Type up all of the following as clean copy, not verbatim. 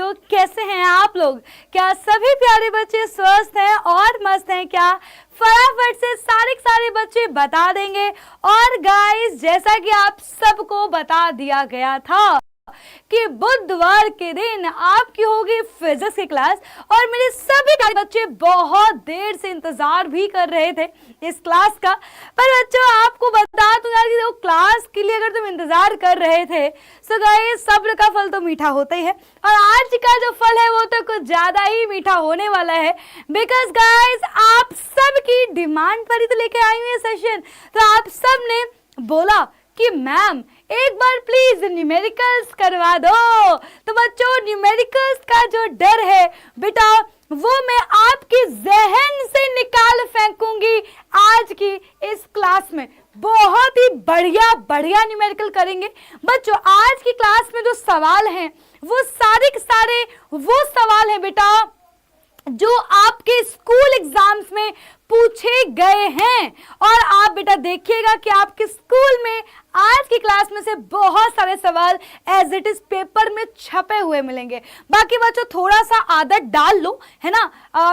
बच्चों, कैसे हैं आप लोग? क्या सभी प्यारे बच्चे स्वस्थ हैं और मस्त हैं क्या? फटाफट से सारे बच्चे बता देंगे। और गाइस, जैसा कि आप सबको बता दिया गया था कि बुधवार के दिन आपकी होगी फिजिक्स की क्लास, और मेरे सभी बच्चे बहुत देर से इंतजार भी कर रहे थे इस क्लास का। पर बच्चों, आपको बता दूं यार कि क्लास के लिए अगर तुम इंतजार कर रहे थे, सो गाइस, सब्र का फल तो मीठा होता ही है, और आज का जो फल है वो तो कुछ ज्यादा ही मीठा होने वाला है। बिकॉज गाइस, आप सबकी डिमांड पर ही तो लेके आई हुई है सेशन। तो आप सब ने बोला कि मैम एक बार प्लीज न्यूमेरिकल्स करवा दो। तो बच्चों, न्यूमेरिकल्स का जो डर है बेटा, वो मैं आपके जहन से निकाल फेंकूंगी आज की इस क्लास में। बहुत ही बढ़िया बढ़िया न्यूमेरिकल करेंगे बच्चों। आज की क्लास में जो सवाल हैं वो सारे के सारे वो सवाल हैं बेटा जो आपके स्कूल एग्जाम्स में पूछे गए हैं। और आप बेटा देखिएगा कि आपके स्कूल में आज की क्लास में से बहुत सारे सवाल एज इट इज पेपर में छपे हुए मिलेंगे। बाकी बच्चों, थोड़ा सा आदत डाल लो, है ना।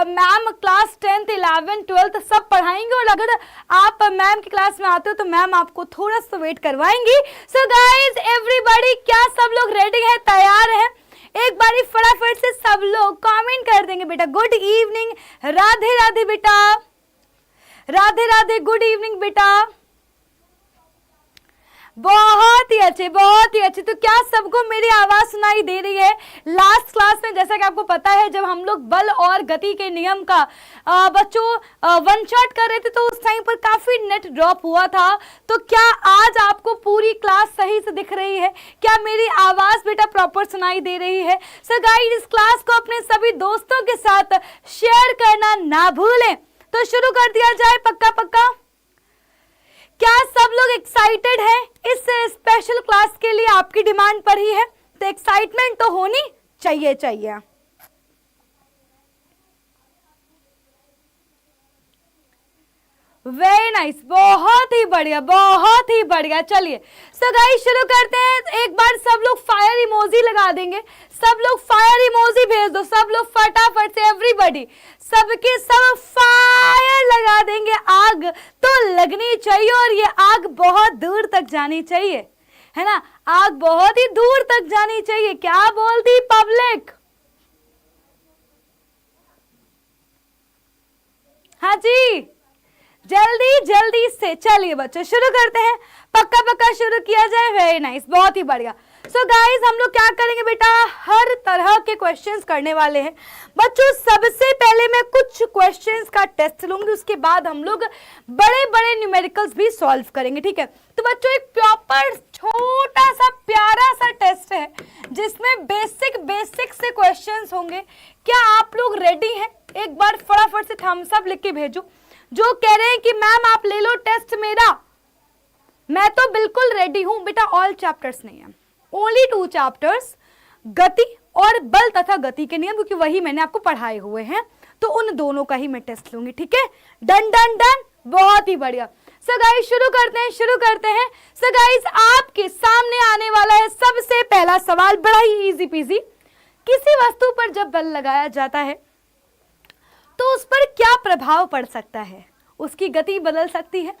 Ma'am class 10th 11th 12th सब पढ़ाएंगे, और अगर आप मैम की क्लास में आते हो तो मैम आपको थोड़ा सा वेट करवाएंगी। सो गाइज एवरीबॉडी, क्या सब लोग रेडी है, तैयार है? एक बारी फटाफट से सब लोग कमेंट कर देंगे बेटा। गुड इवनिंग, राधे राधे बेटा, राधे राधे, गुड इवनिंग बेटा। बहुत ही अच्छे, बहुत ही अच्छे। तो क्या सबको मेरी आवाज सुनाई दे रही है? लास्ट क्लास में जैसा कि आपको पता है, जब हम लोग बल और गति के नियम का बच्चों वन शॉट कर रहे थे, तो उस टाइम पर काफी नेट ड्रॉप हुआ था। तो क्या आज आपको पूरी क्लास सही से दिख रही है? क्या मेरी आवाज बेटा प्रॉपर सुनाई दे रही है? सो गाइस, इस क्लास को अपने सभी दोस्तों के साथ शेयर करना ना भूलें। तो शुरू कर दिया जाए, पक्का पक्का? क्या सब लोग एक्साइटेड हैं इस स्पेशल क्लास के लिए? आपकी डिमांड पर ही है, तो एक्साइटमेंट तो होनी चाहिए। वेरी नाइस, बहुत ही बढ़िया, बहुत ही बढ़िया। चलिए सो गाइस, शुरू करते हैं। एक बार सब लोग फायर इमोजी लगा देंगे, सब लोग फायर इमोजी भेज दो, सब लोग फटाफट से, एवरीबॉडी सबके सब फायर लगा देंगे। आग तो लगनी चाहिए, और ये आग बहुत दूर तक जानी चाहिए, है ना। आग बहुत ही दूर तक जानी चाहिए। क्या बोलती पब्लिक? हाँ जी, जल्दी जल्दी से। चलिए बच्चों, शुरू करते हैं, पक्का पक्का शुरू किया जाए। वेरी नाइस, बहुत ही बढ़िया। सो गाइस, हम लोग क्या करेंगे बेटा, हर तरह के क्वेश्चंस करने वाले हैं बच्चों। सबसे पहले मैं कुछ क्वेश्चंस का टेस्ट लूंगी, उसके बाद हम लोग बड़े बड़े न्यूमेरिकल्स भी सॉल्व करेंगे, ठीक है। तो बच्चों, एक प्रॉपर छोटा सा प्यारा सा टेस्ट है जिसमें बेसिक से क्वेश्चंस होंगे। क्या आप लोग रेडी हैं? एक बार फटाफट से थम्स अप लिख के भेजो जो कह रहे हैं कि मैम आप ले लो टेस्ट मेरा। मैं तो बिल्कुल रेडी हूं बेटा। ऑल चैप्टर्स नहीं है, ओनली 2 चैप्टर्स, गति और बल तथा गति के नियम, क्योंकि वही मैंने आपको पढ़ाए हुए हैं, तो उन दोनों का ही मैं टेस्ट लूंगी, ठीक है। डन डन डन, बहुत ही बढ़िया। सो गाइस, शुरू करते हैं। सो गाइस, आपके सामने आने वाला है सबसे पहला सवाल, बड़ा ही इजी पीजी। किसी वस्तु पर जब बल लगाया जाता है तो उस पर क्या प्रभाव पड़ सकता है? उसकी गति बदल सकती है,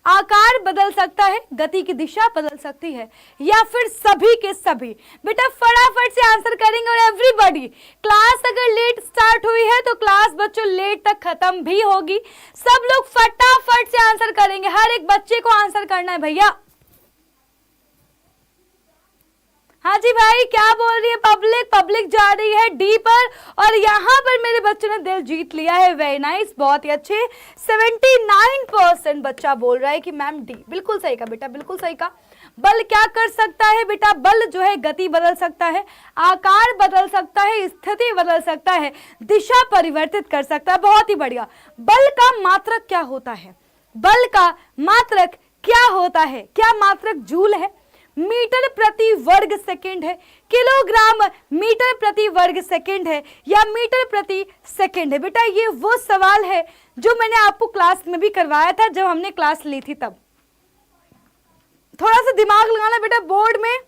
आकार बदल सकता है, गति की दिशा बदल सकती है, या फिर सभी के सभी? बेटा फटाफट से आंसर करेंगे। और एवरीबॉडी, क्लास अगर लेट स्टार्ट हुई है तो क्लास बच्चों लेट तक खत्म भी होगी। सब लोग फटाफट से आंसर करेंगे, हर एक बच्चे को आंसर करना है भैया। हाँ जी भाई, क्या बोल रही है पब्लिक जा रही है डी पर, और यहाँ पर मेरे बच्चों ने दिल जीत लिया है। वेरी नाइस, बहुत ही अच्छे। 79% बच्चा बोल रहा है कि मैम डी। बिल्कुल सही का बेटा, बिल्कुल सही का। बल क्या कर सकता है बेटा? बल जो है गति बदल सकता है, आकार बदल सकता है, स्थिति बदल सकता है, दिशा परिवर्तित कर सकता है। बहुत ही बढ़िया। बल का मात्रक क्या होता है? बल का मात्रक क्या होता है? क्या मात्रक जूल है, मीटर प्रति वर्ग सेकंड है, किलोग्राम मीटर प्रति वर्ग सेकंड है, या मीटर प्रति सेकंड है? बेटा ये वो सवाल है जो मैंने आपको क्लास में भी करवाया था जब हमने क्लास ली थी तब। थोड़ा सा दिमाग लगाना बेटा, बोर्ड में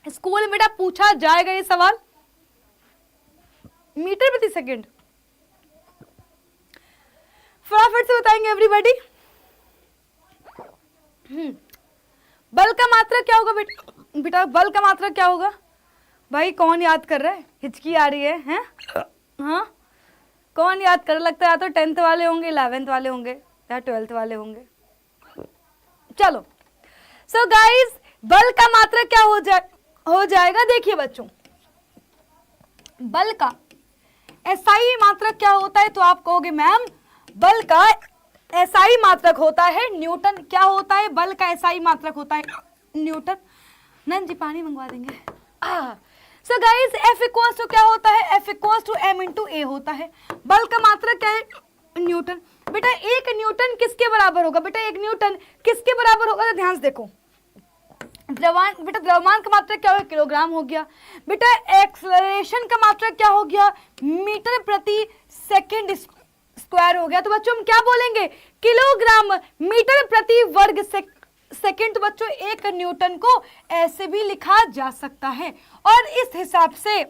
स्कूल में बेटा पूछा जाएगा ये सवाल। मीटर प्रति सेकंड। फटाफट से बताएंगे एवरीबॉडी। बल का मात्रक क्या होगा बेटा बल का मात्रक क्या होगा? भाई कौन याद कर रहा है? हिचकी आ रही है हैं? हाँ कौन याद कर? लगता है या तो 10th वाले होंगे, 11th वाले होंगे या 12th वाले होंगे। चलो सो गाइस, बल का मात्रक क्या हो जाएगा? देखिए बच्चों, बल का एसआई मात्रक क्या होता है? तो आप कहोगे मैम बल का एसआई मात्रक होता है न्यूटन। क्या होता है? बल का एसआई मात्रक होता है न्यूटन। नन जी पानी मंगवा देंगे। So guys, F equals to क्या होता है? F equals to m into ए होता है। बल का मात्रक क्या है? न्यूटन। बेटा एक न्यूटन किसके बराबर होगा? बेटा एक न्यूटन किसके बराबर होगा? तो ध्यान से देखो, द्रव्यमान का मात्रक क्या हो गया? किलोग्राम हो गया। बेटा एक्सेलरेशन का मात्रक क्या हो गया? मीटर प्रति सेकंड स्क्वायर हो गया। तो बच्चों हम क्या बोलेंगे? किलोग्राम मीटर प्रति वर्ग सेकंड। तो बच्चों एक न्यूटन को ऐसे भी लिखा जा सकता है। और इस हिसाब से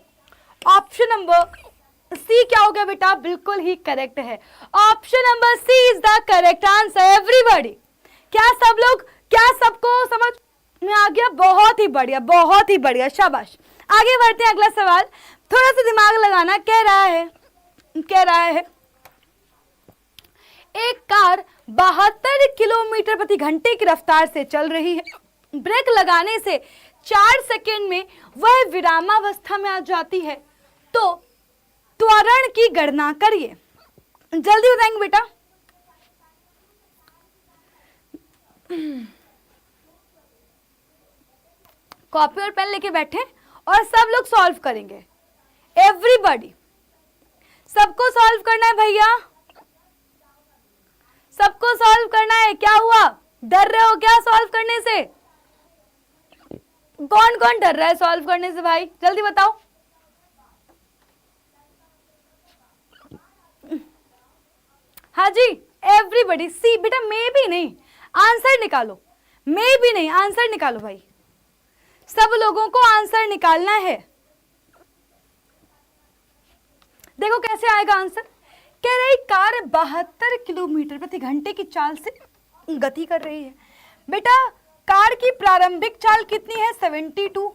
ऑप्शन नंबर सी क्या हो गया बेटा? बिल्कुल ही करेक्ट है। Option number C is the correct answer everybody. क्या सब लोग, क्या सबको समझ में आ गया? बहुत ही बढ़िया, बहुत ही बढ़िया, शाबाश। आगे बढ़ते हैं, अगला सवाल। थोड़ा सा दिमाग लगाना। कह रहा है एक कार 72 किलोमीटर प्रति घंटे की रफ्तार से चल रही है। ब्रेक लगाने से 4 सेकेंड में वह विरामावस्था में आ जाती है। तो त्वरण की गणना करिए। जल्दी बताएंगे बेटा। कॉपी और पेन लेके बैठे और सब लोग सॉल्व करेंगे। एवरीबॉडी, सबको सॉल्व करना है भैया, सबको सॉल्व करना है। क्या हुआ, डर रहे हो क्या सॉल्व करने से? कौन कौन डर रहा है सॉल्व करने से भाई? जल्दी बताओ। हाँ जी एवरीबॉडी। सी बेटा, मे भी नहीं, आंसर निकालो। मे भी नहीं, आंसर निकालो भाई। सब लोगों को आंसर निकालना है। देखो कैसे आएगा आंसर। कह रही कार 72 किलोमीटर प्रति घंटे की चाल से गति कर रही है। बेटा कार की प्रारंभिक चाल कितनी है? 72।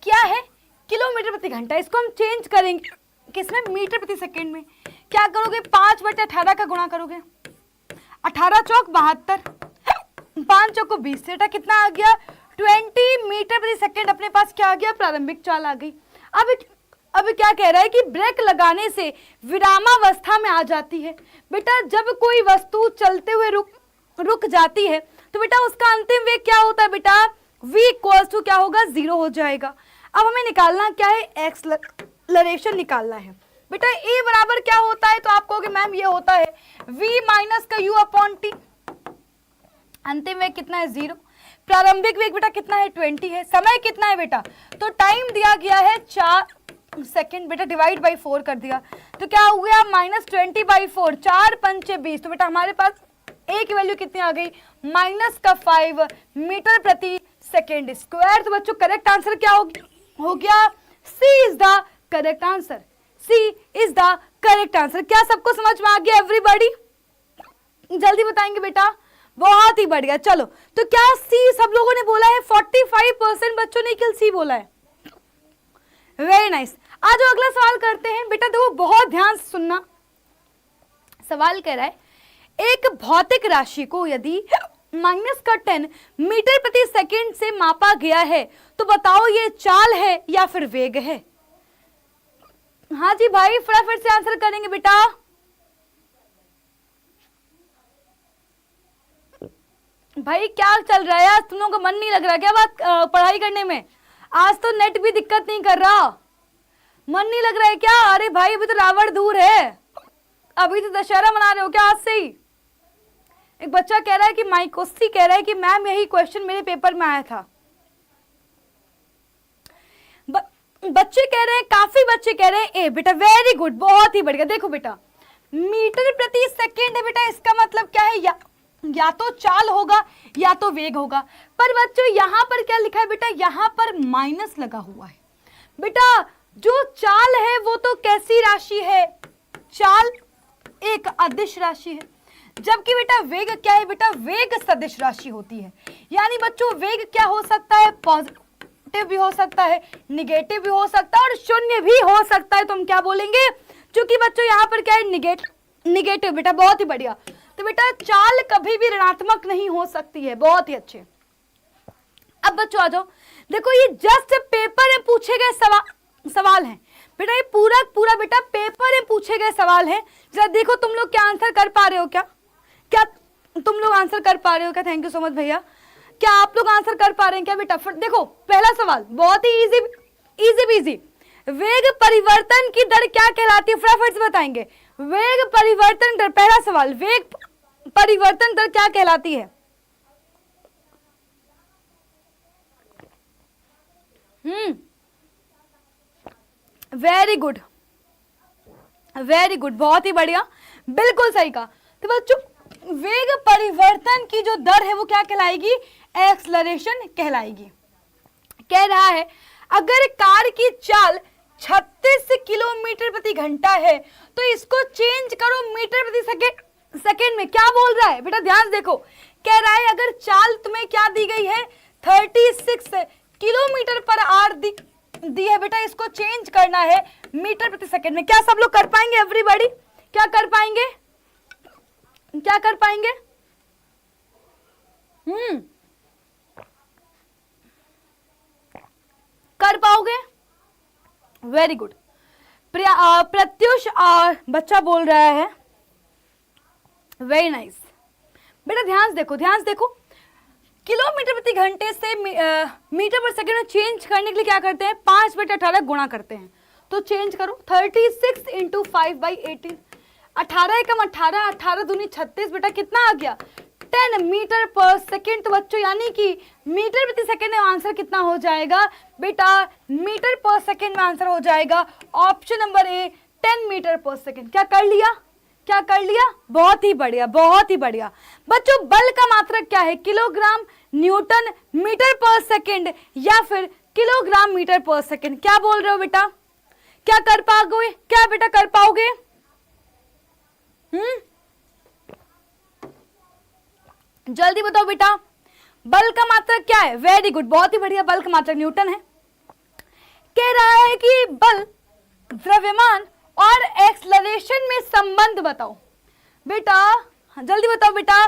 क्या है? किलोमीटर प्रति घंटा। इसको हम चेंज करेंगे किसमें? मीटर प्रति सेकंड में। क्या करोगे? 5/18 का गुणा करोगे। 18 चौक 72, 5 चौक को 20 से कितना आ गया? 20 मीटर प्रति सेकंड। अपने पास क्या आ गया? प्रारंभिक चाल आ गई। अब क्या कह रहा है कि ब्रेक लगाने से विरामावस्था में आ जाती है। बेटा जब कोई वस्तु चलते हुए रुक जाती है तो बेटा उसका अंतिम वेग क्या होता है? बेटा v इक्वल्स टू क्या होगा? 0 हो जाएगा। अब हमें निकालना क्या है? एक्सेलरेशन निकालना है। बेटा a बराबर क्या होता है? तो आप कहोगे मैम ये होता है v माइनस का u अपॉन t। अंतिम वेग कितना है? 0। प्रारंभिक वेग बेटा कितना है? 20 है। समय कितना है बेटा? तो टाइम दिया गया है 4 सेकेंड। बेटा डिवाइड बाई 4 कर दिया तो क्या हो गया? -20/4, 4 पंचे 20। तो बेटा हमारे पास a की वैल्यू कितनी आ गई? -5 मीटर प्रति सेकेंड स्क्वायर। तो बच्चों करेक्ट आंसर क्या हो गया? C is the correct answer. C is the correct answer. क्या सबको समझ में आ गया एवरीबॉडी? जल्दी बताएंगे बेटा। बहुत ही बढ़िया। चलो तो क्या सी सब लोगों ने बोला है? 45% बच्चों ने केवल सी बोला है। Very nice. आज अगला सवाल करते हैं। बेटा देखो बहुत ध्यान से सुनना। सवाल कह रहा है एक भौतिक राशि को यदि -10 मीटर प्रति सेकंड से मापा गया है तो बताओ ये चाल है या फिर वेग है? हाँ जी भाई फटाफट से आंसर करेंगे बेटा। भाई क्या चल रहा है? आज तुम लोगों को मन नहीं लग रहा क्या बात पढ़ाई करने में? आज तो नेट भी दिक्कत नहीं कर रहा। मन नहीं लग रहा है क्या? अरे भाई अभी तो रावण दूर है, अभी तो दशहरा मना रहे हो क्या आज से ही? एक बच्चा कह रहा है कि माइकोसी कह रहा है कि मैम यही क्वेश्चन मेरे पेपर में आया था। बच्चे कह रहे हैं, काफी बच्चे कह रहे हैं ए। बेटा वेरी गुड, बहुत ही बढ़िया। देखो बेटा मीटर प्रति सेकेंड है बेटा, इसका मतलब क्या है? या तो चाल होगा या तो वेग होगा। पर बच्चों यहाँ पर क्या लिखा है बेटा? यहाँ पर माइनस लगा हुआ है। बेटा जो चाल है वो तो कैसी राशि है? चाल एक अदिश राशि है, जबकि बेटा वेग क्या है? बेटा वेग सदिश राशि होती है। यानी बच्चों वेग क्या हो सकता है? पॉजिटिव भी हो सकता है, निगेटिव भी हो सकता है और शून्य भी हो सकता है। तो हम क्या बोलेंगे? क्योंकि बच्चों यहाँ पर क्या है? निगेटिव। बेटा बहुत ही बढ़िया। तो बेटा चाल कभी भी ऋणात्मक नहीं हो सकती है। बहुत ही अच्छे। अब बच्चों आ जाओ, देखो ये जस्ट पेपर में पूछे गए सवाल हैं बेटा, ये पूरा बेटा पेपर में पूछे गए सवाल हैं। जरा देखो तुम लोग क्या आंसर कर पा रहे हो? क्या तुम लोग आंसर कर पा रहे हो क्या? थैंक यू सो मच भैया। क्या आप लोग आंसर कर पा रहे हैं क्या बेटा? देखो पहला सवाल बहुत ही इजी। वेग परिवर्तन की दर क्या कहलाती है? फटाफट से बताएंगे। वेग परिवर्तन दर, पहला सवाल, वेग परिवर्तन दर क्या कहलाती है? वेरी गुड, बहुत ही बढ़िया, बिल्कुल सही कहा। तो बच्चों वेग परिवर्तन की जो दर है वो क्या कहलाएगी? एक्सलरेशन कहलाएगी। कह रहा है अगर कार की चाल 36 किलोमीटर प्रति घंटा है तो इसको चेंज करो मीटर प्रति सेकेंड में। क्या बोल रहा है बेटा? ध्यान देखो, कह रहा है अगर चाल तुम्हें क्या दी गई है? 36 किलोमीटर पर आवर दी है बेटा, इसको चेंज करना है मीटर प्रति सेकंड में। क्या सब लोग कर पाएंगे? एवरीबॉडी क्या कर पाएंगे? क्या कर पाएंगे? कर पाओगे? Very good. प्रत्युष बच्चा बोल रहा है, वेरी नाइस। बेटा ध्यान देखो, किलोमीटर प्रति घंटे से मीटर पर सेकंड में चेंज करने के लिए क्या करते हैं? 5/18 गुणा करते हैं। तो चेंज करो, 36 इंटू 5/18, 18 एकम 18, 18 दूनी 36, बेटा कितना आ गया? 10 मीटर पर सेकेंड। तो बच्चों यानी कि मीटर प्रति सेकेंड में आंसर कितना हो जाएगा बेटा? मीटर पर सेकेंड में आंसर हो जाएगा ऑप्शन नंबर ए, 10 मीटर पर सेकेंड। क्या कर लिया? बहुत ही बढ़िया। बच्चों बल का मात्रक क्या है? किलोग्राम न्यूटन मीटर पर सेकेंड या फिर किलोग्राम मीटर पर सेकेंड? क्या बोल रहे हो बेटा? क्या कर पाओगे? क्या बेटा कर पाओगे? जल्दी बताओ बेटा, बल का मात्रक क्या है? वेरी गुड, बहुत ही बढ़िया, बल का मात्रक न्यूटन है। कह रहा है कि बल, द्रव्यमान और एक्सलरेशन में संबंध बताओ बेटा। जल्दी बताओ बेटा,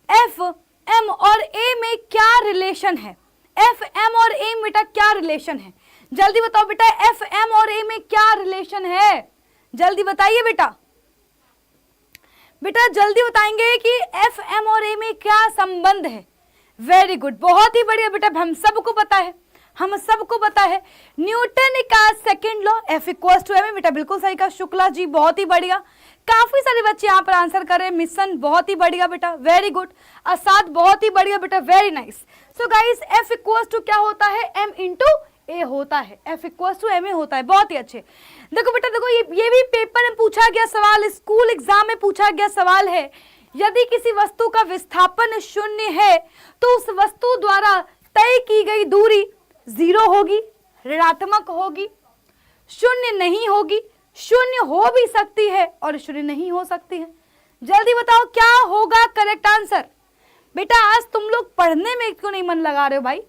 एफ एम और ए में क्या रिलेशन है? एफ एम और ए में बेटा क्या रिलेशन है? जल्दी बताओ बेटा, एफ एम और ए में क्या रिलेशन है? जल्दी बताइए बेटा जल्दी बताएंगे कि एफ एम और ए में क्या संबंध है। वेरी गुड, बहुत ही बढ़िया बेटा, हम सबको पता है न्यूटन का second law, F equal to m. बेटा बिल्कुल सही कहा शुक्ला जी, बहुत ही बढ़िया। काफी सारे बच्चे यहाँ पर आंसर कर रहे हैं। मिशन बहुत ही बढ़िया बेटा, वेरी गुड। असाद बहुत ही बढ़िया बेटा, very nice. So guys F equal to क्या होता है? एम इंटू ए होता है। F equal to m a होता है। बहुत ही अच्छे। देखो बेटा देखो, ये भी पेपर में पूछा गया सवाल, स्कूल एग्जाम में पूछा गया सवाल है। यदि किसी वस्तु का विस्थापन 0 है तो उस वस्तु द्वारा तय की गई दूरी 0 होगी, ऋणात्मक होगी, 0 नहीं होगी, 0 हो भी सकती है और 0 नहीं हो सकती है। जल्दी बताओ क्या होगा करेक्ट आंसर? बेटा आज तुम लोग पढ़ने में क्यों नहीं मन लगा रहे हो भाई?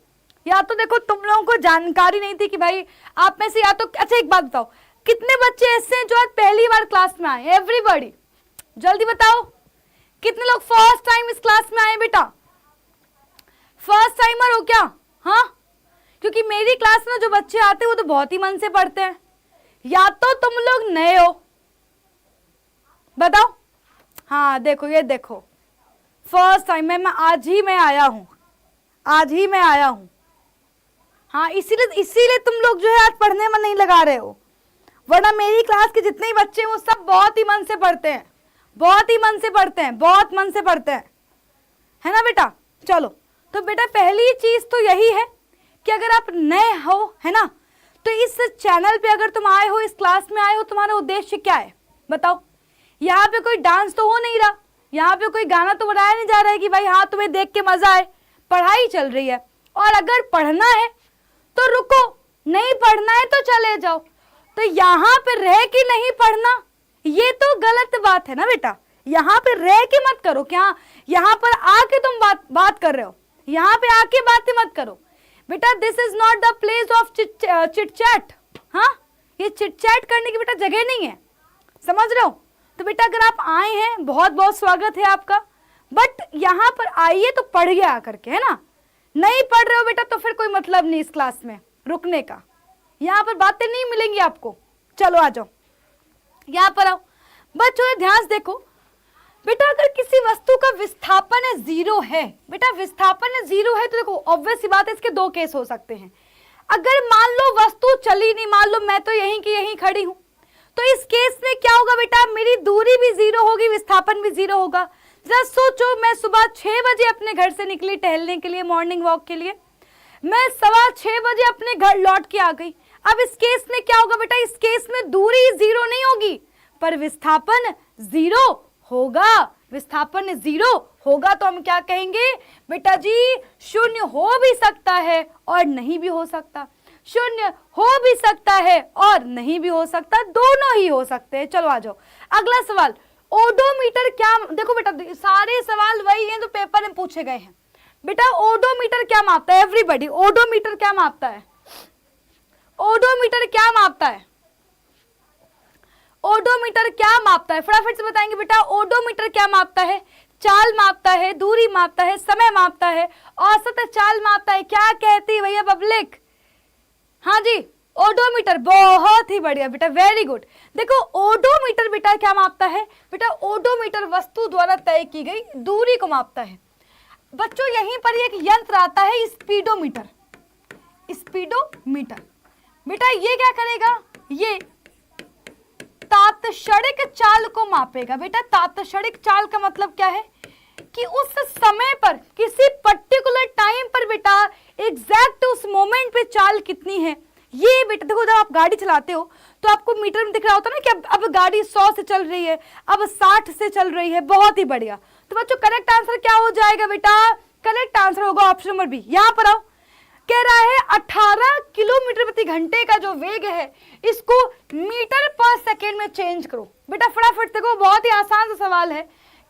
या तो देखो तुम लोगों को जानकारी नहीं थी कि भाई आप में से, या तो अच्छा एक बात बताओ, कितने बच्चे ऐसे हैं जो आज पहली बार क्लास में आए? एवरीबॉडी जल्दी बताओ, कितने लोग फर्स्ट टाइम इस क्लास में आए? बेटा फर्स्ट टाइमर हो क्या? हाँ, क्योंकि मेरी क्लास में जो बच्चे आते हैं वो तो बहुत ही मन से पढ़ते हैं। या तो तुम लोग नए हो, बताओ। हाँ देखो, ये देखो फर्स्ट टाइम मैं आज ही मैं आया हूं। हाँ इसीलिए तुम लोग जो है आज पढ़ने में नहीं लगा रहे हो, वरना मेरी क्लास के जितने ही बच्चे हैं वो सब बहुत ही मन से पढ़ते हैं, बहुत मन से पढ़ते हैं, है ना बेटा? चलो तो बेटा पहली चीज तो यही है कि अगर आप नए हो, है ना, तो इस चैनल पे अगर तुम आए हो, इस क्लास में आए हो, तुम्हारा उद्देश्य क्या है बताओ? यहाँ पे कोई डांस तो हो नहीं रहा, यहाँ पे कोई गाना तो बनाया नहीं जा रहा है कि भाई हाँ तुम्हें देख के मजा आए। पढ़ाई चल रही है, और अगर पढ़ना है तो रुको, नहीं पढ़ना है तो चले जाओ। तो यहां पे रह के नहीं पढ़ना, ये तो गलत बात है ना बेटा। यहां पे रह के मत करो, क्या यहां पर आके तुम बात कर रहे हो, यहां पे आके बातें मत करो बेटा। This is not the place of chit chat. हाँ, ये चिट चैट करने की बेटा जगह नहीं है, समझ रहे हो। तो बेटा अगर आप आए हैं बहुत बहुत स्वागत है आपका, बट यहां पर आइए तो पढ़िए आकर के, है ना। नहीं पढ़ रहे हो बेटा तो फिर कोई मतलब नहीं इस क्लास में रुकने का, यहां पर बातें नहीं मिलेंगी आपको। चलो आ जाओ, यहां पर आओ बच्चों, ध्यान से देखो बेटा। अगर किसी वस्तु का विस्थापन 0 है बेटा, विस्थापन 0 है तो देखो ऑब्वियस सी बात है, इसके दो केस हो सकते हैं। अगर मान लो वस्तु चली नहीं, मान लो मैं तो यहीं की यहीं खड़ी हूं, तो इस केस में क्या होगा बेटा, मेरी दूरी भी 0 होगी, विस्थापन भी 0 होगा। जरा सोचो, मैं सुबह 6 बजे अपने घर से निकली टहलने के लिए, मॉर्निंग वॉक के लिए, मैं 6:15 बजे अपने घर लौट के आ गई। अब इस केस में क्या होगा बेटा, इस केस में दूरी 0 नहीं होगी पर विस्थापन 0 होगा। विस्थापन 0 होगा तो हम क्या कहेंगे बेटा जी, शून्य हो भी सकता है और नहीं भी हो सकता, शून्य हो भी सकता है और नहीं भी हो सकता, दोनों ही हो सकते हैं। चलो आ जाओ अगला सवाल। ओडोमीटर क्या, देखो बेटा सारे सवाल वही हैं जो पेपर में पूछे गए हैं बेटा। ओडोमीटर क्या मापता है एवरीबॉडी, ओडोमीटर क्या मापता है, ओडोमीटर क्या मापता है, ओडोमीटर क्या मापता है, फटाफट से बताएंगे बेटा। ओडोमीटर क्या मापता है, चाल मापता है, दूरी मापता है, समय मापता है, औसत चाल मापता है। क्या कहती है भैया पब्लिक, हाँ जी ओडोमीटर, बहुत ही बढ़िया बेटा, वेरी गुड। देखो ओडोमीटर बेटा क्या मापता है बेटा, ओडोमीटर वस्तु द्वारा तय की गई दूरी को मापता है। बच्चों यहीं पर एक यंत्र आता है स्पीडोमीटर, स्पीडोमीटर बेटा ये क्या करेगा, ये तात्क्षणिक चाल को मापेगा बेटा। तात्क्षणिक चाल का मतलब क्या है कि उस समय पर, किसी पर्टिकुलर टाइम पर बेटा एग्जैक्ट उस मोमेंट पे चाल कितनी है। ये बेटा देखो, जब आप गाड़ी चलाते हो तो आपको मीटर में दिख रहा होता है ना कि अब गाड़ी 100 से चल रही है, अब 60 से चल रही है, बहुत ही बढ़िया। तो बच्चों करेक्ट आंसर क्या हो जाएगा बेटा, करेक्ट आंसर होगा ऑप्शन नंबर बी। यहां पर आओ, कह रहा है 18 किलोमीटर प्रति घंटे का जो वेग है इसको मीटर पर सेकेंड में चेंज करो। बेटा फटाफट देखो, बहुत ही आसान सा सवाल है।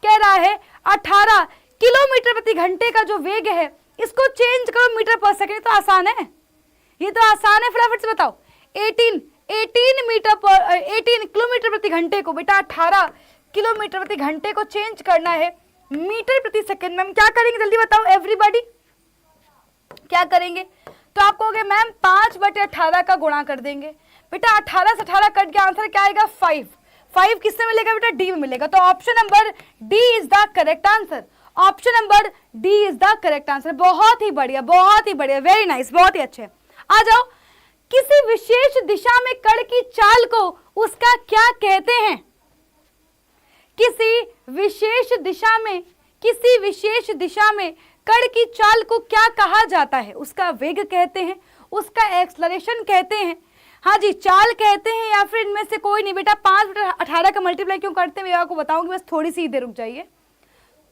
कह रहा है 18 किलोमीटर प्रति घंटे का जो वेग है इसको चेंज करो मीटर पर सेकेंड। तो आसान है, ये तो आसान है, फटाफट से बताओ। 18 किलोमीटर प्रति घंटे को बेटा 18 किलोमीटर प्रति घंटे को चेंज करना है मीटर प्रति सेकेंड में। हम क्या करेंगे जल्दी बताओ एवरीबॉडी, क्या करेंगे। तो आप कहोगे मैम 5/18 का गुणा कर देंगे बेटा। 18 से 18 कट गया, आंसर क्या आएगा 5 किससे मिलेगा बेटा, डी में मिलेगा। तो option number D is the correct answer, option number D is the correct answer. बहुत ही बढ़िया, बहुत ही बढ़िया, वेरी नाइस, बहुत ही अच्छे। आ जाओ, किसी विशेष दिशा में कण की चाल को उसका क्या कहते हैं, किसी विशेष दिशा में कण की चाल को क्या कहा जाता है, उसका वेग कहते हैं, उसका एक्सलरेशन कहते हैं, हाँ जी चाल कहते हैं, या फिर इनमें से कोई नहीं बेटा। 5/18 का मल्टीप्लाई क्यों करते हैं मैं आपको बताऊंगी, बस थोड़ी सी देर रुक जाइए,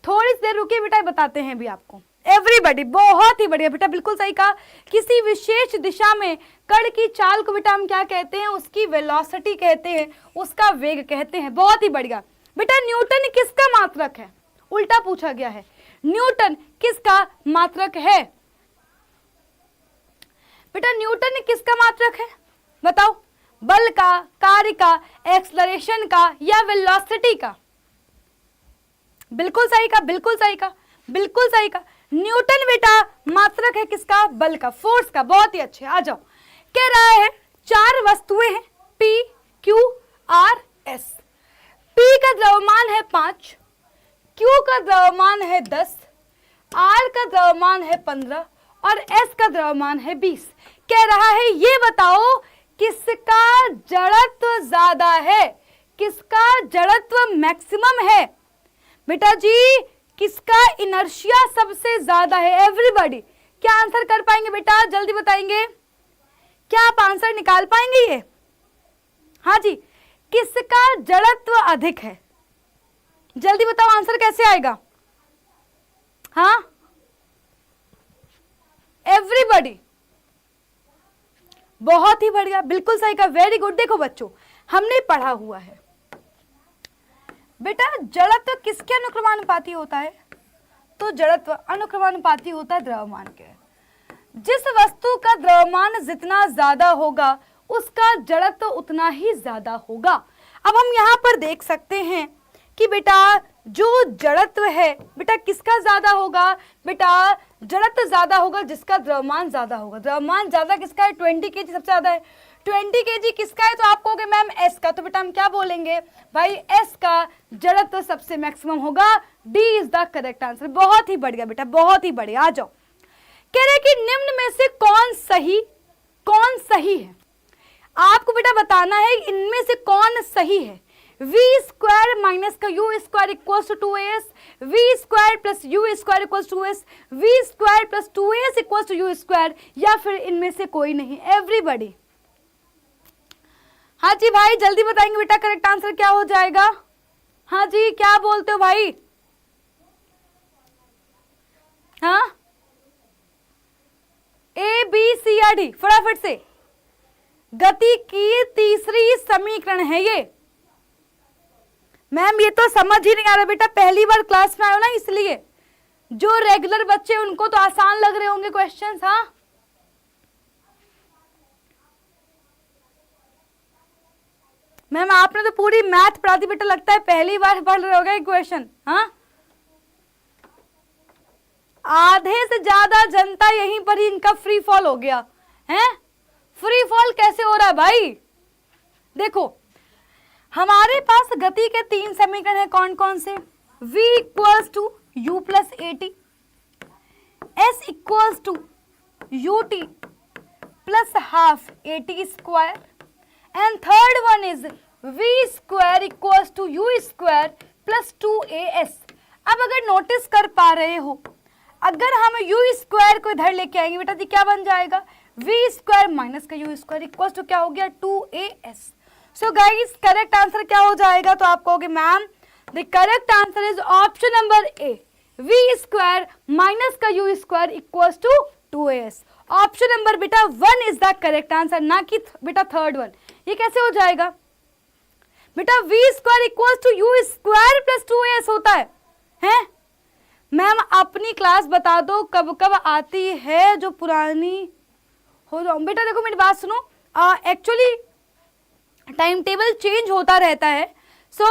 थोड़ी सी देर रुकिए बेटा, बताते हैं भी आपको। एवरीबॉडी बहुत ही बढ़िया बेटा, बिल्कुल सही कहा। किसी विशेष दिशा में कण की चाल को बेटा हम क्या कहते हैं, उसकी वेलोसिटी कहते हैं, उसका वेग कहते हैं। बहुत ही बढ़िया बेटा। न्यूटन किसका मात्रक है, उल्टा पूछा गया है, न्यूटन किसका मात्रक है बेटा, न्यूटन किसका मात्रक है बताओ, बल का, कार्य का, एक्सलरेशन का या वेलोसिटी का। बिल्कुल सही का, बिल्कुल सही का, बिल्कुल सही का। न्यूटन बेटा मात्रक है किसका, बल का, फोर्स का। बहुत ही अच्छे, आ जाओ। कह रहा है 4 वस्तुएं हैं P, Q, R, S। P का द्रव्यमान है 5, Q का द्रव्यमान है 10, R का द्रव्यमान है 15 और S का द्रव्यमान है 20। कह रहा है ये बताओ किसका जड़त्व ज्यादा है, किसका जड़त्व मैक्सिमम है बेटा जी, किसका इनर्शिया सबसे ज्यादा है। एवरीबॉडी क्या आंसर कर पाएंगे बेटा, जल्दी बताएंगे, क्या आप आंसर निकाल पाएंगे ये, हाँ जी, किसका जड़त्व अधिक है, जल्दी बताओ आंसर कैसे आएगा। हाँ एवरीबॉडी बहुत ही बढ़िया, बिल्कुल सही कहा, वेरी गुड। देखो बच्चों, हमने पढ़ा हुआ है बेटा जड़त्व किसके अनुक्रमानुपाती होता है? तो जड़त्व अनुक्रमानुपाती होता है द्रव्यमान के। जिस वस्तु का द्रव्यमान जितना ज्यादा होगा उसका जड़त्व उतना ही ज्यादा होगा। अब हम यहाँ पर देख सकते हैं कि बेटा जो जड़त्व है बेटा किसका ज्यादा होगा? बेटा जड़त्व ज्यादा होगा जिसका द्रव्यमान ज्यादा होगा। द्रव्यमान ज्यादा किसका है? 20 kg सबसे ज्यादा है। 20 kg किसका है? तो आप कहोगे मैम एस का, तो बेटा हम क्या बोलेंगे भाई, एस का जड़त्व सबसे मैक्सिमम होगा। D is the correct answer. बहुत ही बढ़िया बेटा, बहुत ही बढ़िया। आ जाओ, कह रहे कि निम्न में से कौन सही है? आपको बेटा बताना है इनमें से कौन सही है। वी स्क्वायर माइनस का you square equals to 2as, v square plus u square equals to 2s, v square plus 2as equals to u square, या फिर इनमें से कोई नहीं, एवरीबॉडी। हाँ जी भाई, जल्दी बताएंगे बेटा करेक्ट आंसर क्या हो जाएगा? हाँ जी, क्या बोलते हो भाई? हाँ, ए बी सी या डी, फटाफट से। गति की तीसरी समीकरण है ये। मैम ये तो समझ ही नहीं आ रहा बेटा, पहली बार क्लास में आए हो ना, इसलिए। जो रेगुलर बच्चे उनको तो आसान लग रहे होंगे क्वेश्चंस। हाँ, मैम आपने तो पूरी मैथ पढ़ा दी बेटा, लगता है पहली बार पढ़ रहे होगे क्वेश्चन। हाँ, आधे से ज्यादा जनता यहीं पर ही इनका फ्री फॉल हो गया है। फ्री फॉल कैसे हो रहा है भाई? देखो, हमारे पास गति के 3 समीकरण है, कौन कौन से? v equals to u plus a t, s equals to u t plus half a t square, and third one is v square equals to u square plus 2as। अब अगर नोटिस कर पा रहे हो, अगर हम यू स्क्वायर को इधर लेके आएंगे बेटा जी क्या बन जाएगा? v स्क्वायर माइनस का यू स्क्वायर इक्वल्स टू क्या हो गया? 2as। So guys correct answer क्या हो जाएगा? तो आप कहोगे ma'am the correct answer is option number A, v square minus का you square equals to 2as। Option number बेटा 1 इज द करेक्ट आंसर, ना कि बेटा थर्ड वन। ये कैसे हो जाएगा बेटा? v square equals to u square plus 2as होता है? मैम अपनी क्लास बता दो कब कब आती है जो पुरानी हो जाओ। बेटा देखो मेरी बात सुनो, एक्चुअली टाइम टेबल चेंज होता रहता है। सो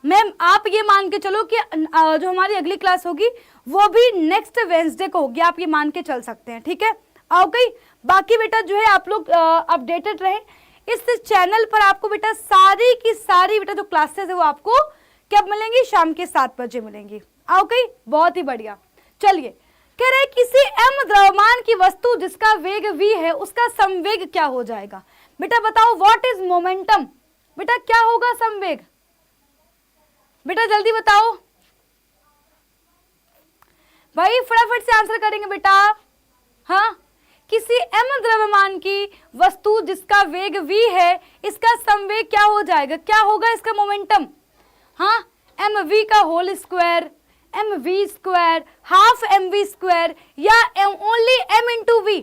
मैम आप ये मान के चलो कि जो हमारी अगली क्लास होगी वो भी नेक्स्ट वेंसडे को होगी, आप ये मान के चल सकते हैं, ठीक है? ओके, बाकी बेटा जो है आप लोग अपडेटेड रहे इस चैनल पर। आपको बेटा सारी की सारी बेटा जो क्लासेस है वो आपको कब मिलेंगी? शाम के 7 बजे मिलेंगी। ओके, बहुत ही बढ़िया। चलिए, कह रहे किसी m द्रव्यमान की वस्तु जिसका वेग v है उसका संवेग क्या हो जाएगा? बेटा बताओ, व्हाट इज मोमेंटम? बेटा क्या होगा संवेग? बेटा जल्दी बताओ भाई, फटाफट से आंसर करेंगे बेटा। हाँ, किसी m द्रव्यमान की वस्तु जिसका वेग v है इसका संवेग क्या हो जाएगा? क्या होगा इसका मोमेंटम? हाँ, mv का whole square, mv square, half mv square, या only m into V.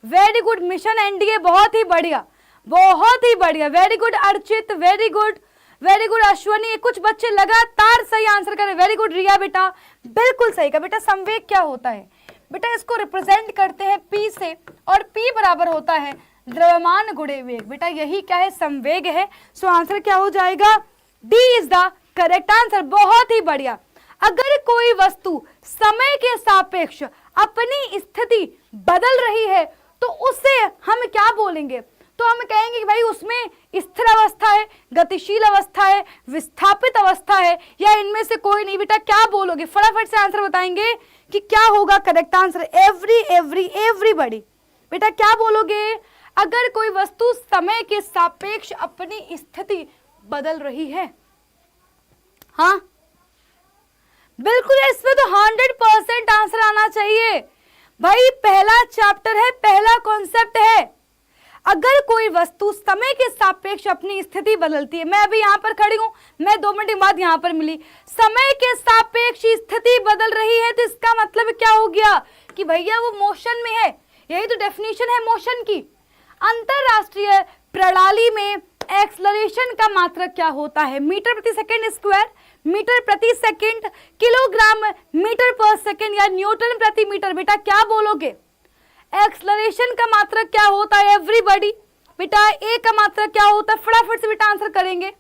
Very good mission NDA, बहुत ही बढ़िया, बहुत ही बढ़िया। Very good Archit, very good, very good Ashwani. कुछ बच्चे लगातार सही आंसर करें। वेरी गुड रिया बेटा, बिल्कुल सही का। बेटा संवेग क्या होता है? बेटा इसको रिप्रेजेंट करते हैं P से, और P बराबर होता है द्रव्यमान गुणे वेग। बेटा यही क्या है? संवेग है। सो आंसर क्या हो जाएगा? D is the correct answer. बहुत ही बढ़िया। अगर कोई वस्तु समय के सापेक्ष अपनी स्थिति बदल रही है तो उससे हम क्या बोलेंगे? तो हम कहेंगे कि भाई उसमें स्थिर अवस्था है, गतिशील अवस्था है, विस्थापित अवस्था है, या इनमें से कोई नहीं। बेटा क्या बोलोगे? फटाफट से आंसर बताएंगे कि क्या होगा करेक्ट आंसर। एवरीबॉडी बेटा क्या बोलोगे? अगर कोई वस्तु समय के सापेक्ष अपनी स्थिति बदल रही है। हाँ बिल्कुल, इसमें तो 100% आंसर आना चाहिए भाई। पहला चैप्टर है, पहला कॉन्सेप्ट है। अगर कोई वस्तु समय के सापेक्ष अपनी स्थिति बदलती है, मैं अभी यहाँ पर खड़ी हूँ, मैं 2 मिनट बाद यहाँ पर मिली, समय के सापेक्ष स्थिति बदल रही है, तो इसका मतलब क्या हो गया कि भैया वो मोशन में है। यही तो डेफिनेशन है मोशन की। अंतरराष्ट्रीय प्रणाली में एक्सलरेशन का मात्रक क्या होता है? मीटर प्रति सेकंड स्क्वायर, मीटर प्रति सेकंड, किलोग्राम मीटर पर सेकंड या न्यूटन प्रति मीटर? बेटा क्या बोलोगे? एक्सलरेशन का मात्रक क्या होता है एवरीबॉडी? बेटा ए का मात्रक क्या होता है? फटाफट से बेटा आंसर करेंगे।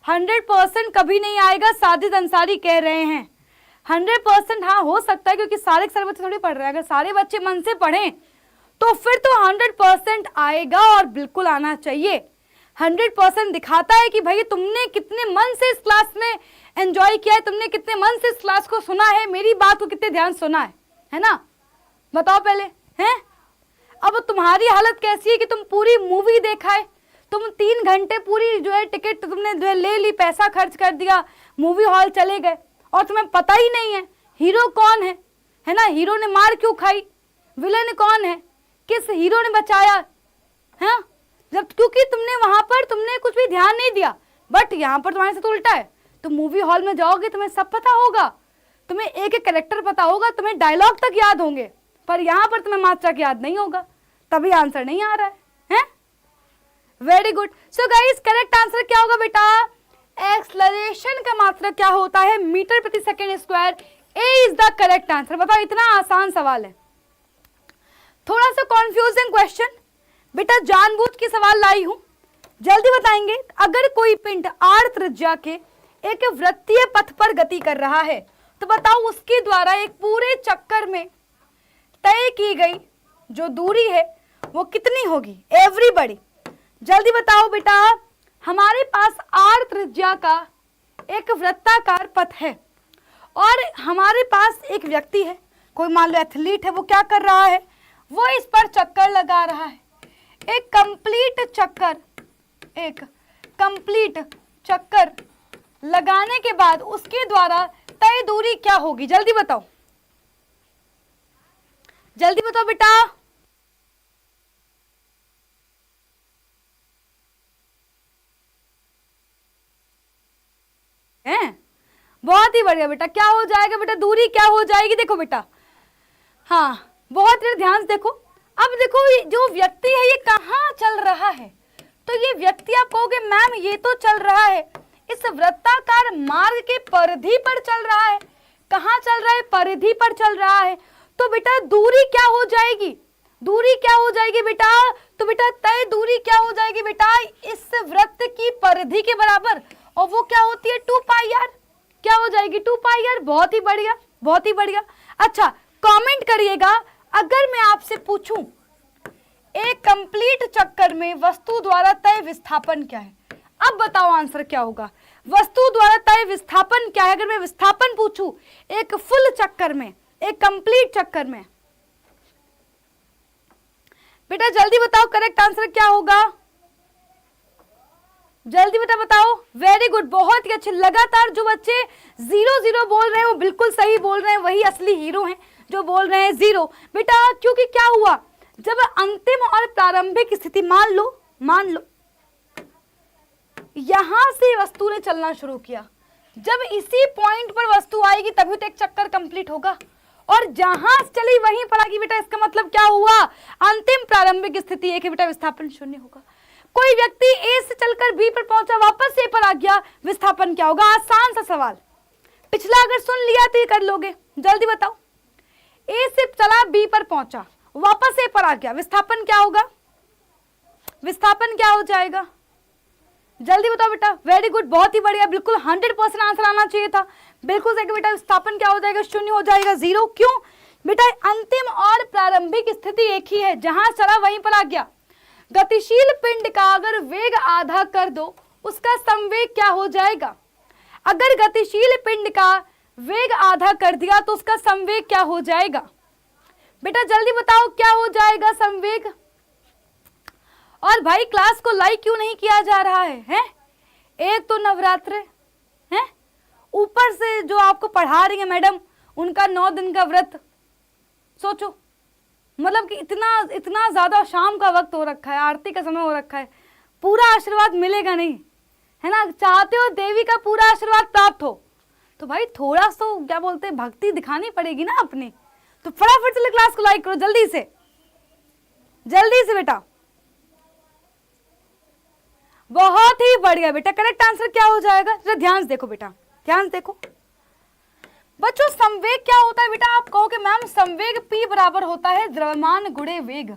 100% कभी नहीं आएगा, साजिद अंसारी कह रहे हैं। 100% हाँ हो सकता है, क्योंकि सारे बच्चे थोड़ी पढ़ रहे हैं। अगर सारे बच्चे मन से पढ़ें तो फिर तो 100% आएगा, और बिल्कुल आना चाहिए। 100% दिखाता है कि भाई तुमने कितने मन से इस क्लास में एंजॉय किया है, तुमने कितने मन से इस क्लास को सुना है, मेरी बात को कितने ध्यान सुना है ना? बताओ पहले, हैं? अब तुम्हारी हालत कैसी है कि तुम पूरी मूवी देखा है, तुम 3 घंटे पूरी जो है टिकट तुमने जो है ले ली, पैसा खर्च कर दिया, मूवी हॉल चले गए, और तुम्हें पता ही नहीं है हीरो कौन है ना? हीरो ने मार क्यों खाई, विलेन कौन है, किस हीरो ने बचाया, है? जब क्योंकि तुमने वहां पर तुमने कुछ भी ध्यान नहीं दिया। बट यहाँ पर तुम्हारे साथ उल्टा है, तुम मूवी हॉल में जाओगे तुम्हें सब पता होगा, तुम्हें एक एक कैरेक्टर पता होगा, तुम्हें डायलॉग तक याद होंगे, पर यहाँ पर तुम्हें मात्रक याद नहीं होगा, तभी आंसर नहीं आ रहा है? Very good. So guys, correct answer क्या होगा बेटा? एक्सलरेशन का मात्रक क्या होता है? मीटर प्रति second square. A is the correct answer. बताओ, इतना आसान सवाल है, थोड़ा सा कॉन्फ्यूजिंग क्वेश्चन बेटा, जानबूझ के सवाल लाई हूं, जल्दी बताएंगे। अगर कोई पिंड r त्रिज्या के एक वृत्तीय पथ पर गति कर रहा है तो बताओ उसके द्वारा एक पूरे चक्कर में तय की गई जो दूरी है वो कितनी होगी? एवरीबॉडी जल्दी बताओ बेटा। हमारे पास r त्रिज्या का एक वृत्ताकार पथ है और हमारे पास एक व्यक्ति है, कोई मान लो एथलीट है, वो क्या कर रहा है? वो इस पर चक्कर लगा रहा है। एक कंप्लीट चक्कर लगाने के बाद उसके द्वारा तय दूरी क्या होगी? जल्दी बताओ, जल्दी बताओ बेटा। हैं? बहुत ही बढ़िया बेटा। क्या हो जाएगा बेटा? दूरी क्या हो जाएगी? देखो बेटा, हाँ बहुत ध्यान से देखो। अब देखो जो व्यक्ति है ये कहाँ चल रहा है? तो ये व्यक्ति, आप कहोगे मैम ये तो चल रहा है इस वृत्ताकार मार्ग के परिधि पर चल रहा है। कहाँ चल रहा है? परिधि पर चल रहा है। तो बेटा दूरी क्या हो जाएगी? दूरी क्या हो जाएगी बेटा? तो बेटा तय दूरी क्या हो जाएगी बेटा? इस वृत्त की परिधि के बराबर, और वो क्या होती है? 2 पाई आर। क्या हो जाएगी? 2 पाई आर। बहुत ही बढ़िया, बहुत ही बढ़िया। अच्छा, कमेंट करिएगा, अगर मैं आपसे पूछूं एक कंप्लीट चक्कर में वस्तु द्वारा तय विस्थापन क्या है? अब बताओ आंसर क्या होगा? वस्तु द्वारा तय विस्थापन क्या है? अगर मैं विस्थापन पूछूं एक फुल चक्कर में, एक कंप्लीट चक्कर में, बेटा जल्दी बताओ करेक्ट आंसर क्या होगा? जल्दी बेटा बताओ। वेरी गुड, बहुत ही अच्छे। लगातार जो बच्चे 0-0 बोल रहे हैं वो बिल्कुल सही बोल रहे हैं, वही असली हीरो हैं जो बोल रहे हैं 0 बेटा। क्योंकि क्या हुआ, जब अंतिम और प्रारंभिक स्थिति मान लो यहां से वस्तु ने चलना शुरू किया, जब इसी पॉइंट पर वस्तु आएगी तभी तो एक चक्कर कंप्लीट होगा, और जहां चली वहीं पर आएगी बेटा। इसका मतलब क्या हुआ? अंतिम प्रारंभिक स्थिति एक है बेटा, विस्थापन 0 होगा। कोई व्यक्ति ए से चलकर बी पर पहुंचा, वापस ए पर आ गया, विस्थापन क्या होगा? आसान सा सवाल, पिछला अगर सुन लिया तो ये कर लोगे। जल्दी बताओ, ए से चला बी पर पहुंचा, वापस ए पर आ गया, विस्थापन क्या होगा? विस्थापन क्या हो जाएगा? जल्दी बताओ बेटा। वेरी गुड, बहुत ही बढ़िया, बिल्कुल 100% आंसर आना चाहिए था। बिल्कुल सही बेटा। विस्थापन क्या हो जाएगा? 0 हो जाएगा, 0। क्यों बेटा? अंतिम और प्रारंभिक स्थिति एक ही है, जहां चला वहीं पर आ गया। गतिशील पिंड का अगर वेग आधा कर दो, उसका संवेग क्या हो जाएगा? अगर गतिशील पिंड का वेग आधा कर दिया तो उसका संवेग क्या हो जाएगा? बेटा जल्दी बताओ क्या हो जाएगा संवेग? और भाई क्लास को लाइक क्यों नहीं किया जा रहा है? एक तो नवरात्र है, ऊपर से जो आपको पढ़ा रही है मैडम, उनका 9 दिन का व्रत। सोचो, मतलब कि इतना ज्यादा शाम का वक्त हो रखा है, आरती का समय हो रखा है, पूरा आशीर्वाद मिलेगा नहीं, है ना? चाहते हो देवी का पूरा आशीर्वाद प्राप्त हो तो भाई थोड़ा सा क्या बोलते हैं, भक्ति दिखानी पड़ेगी ना अपनी। तो फटाफट से क्लास को लाइक करो, जल्दी से बेटा। बहुत ही बढ़िया बेटा। करेक्ट आंसर क्या हो जाएगा, जरा ध्यान से देखो बेटा, ध्यान से देखो बच्चों। संवेग क्या होता है बेटा, आप कहोगे मैम संवेग P बराबर होता है द्रव्यमान गुणे वेग।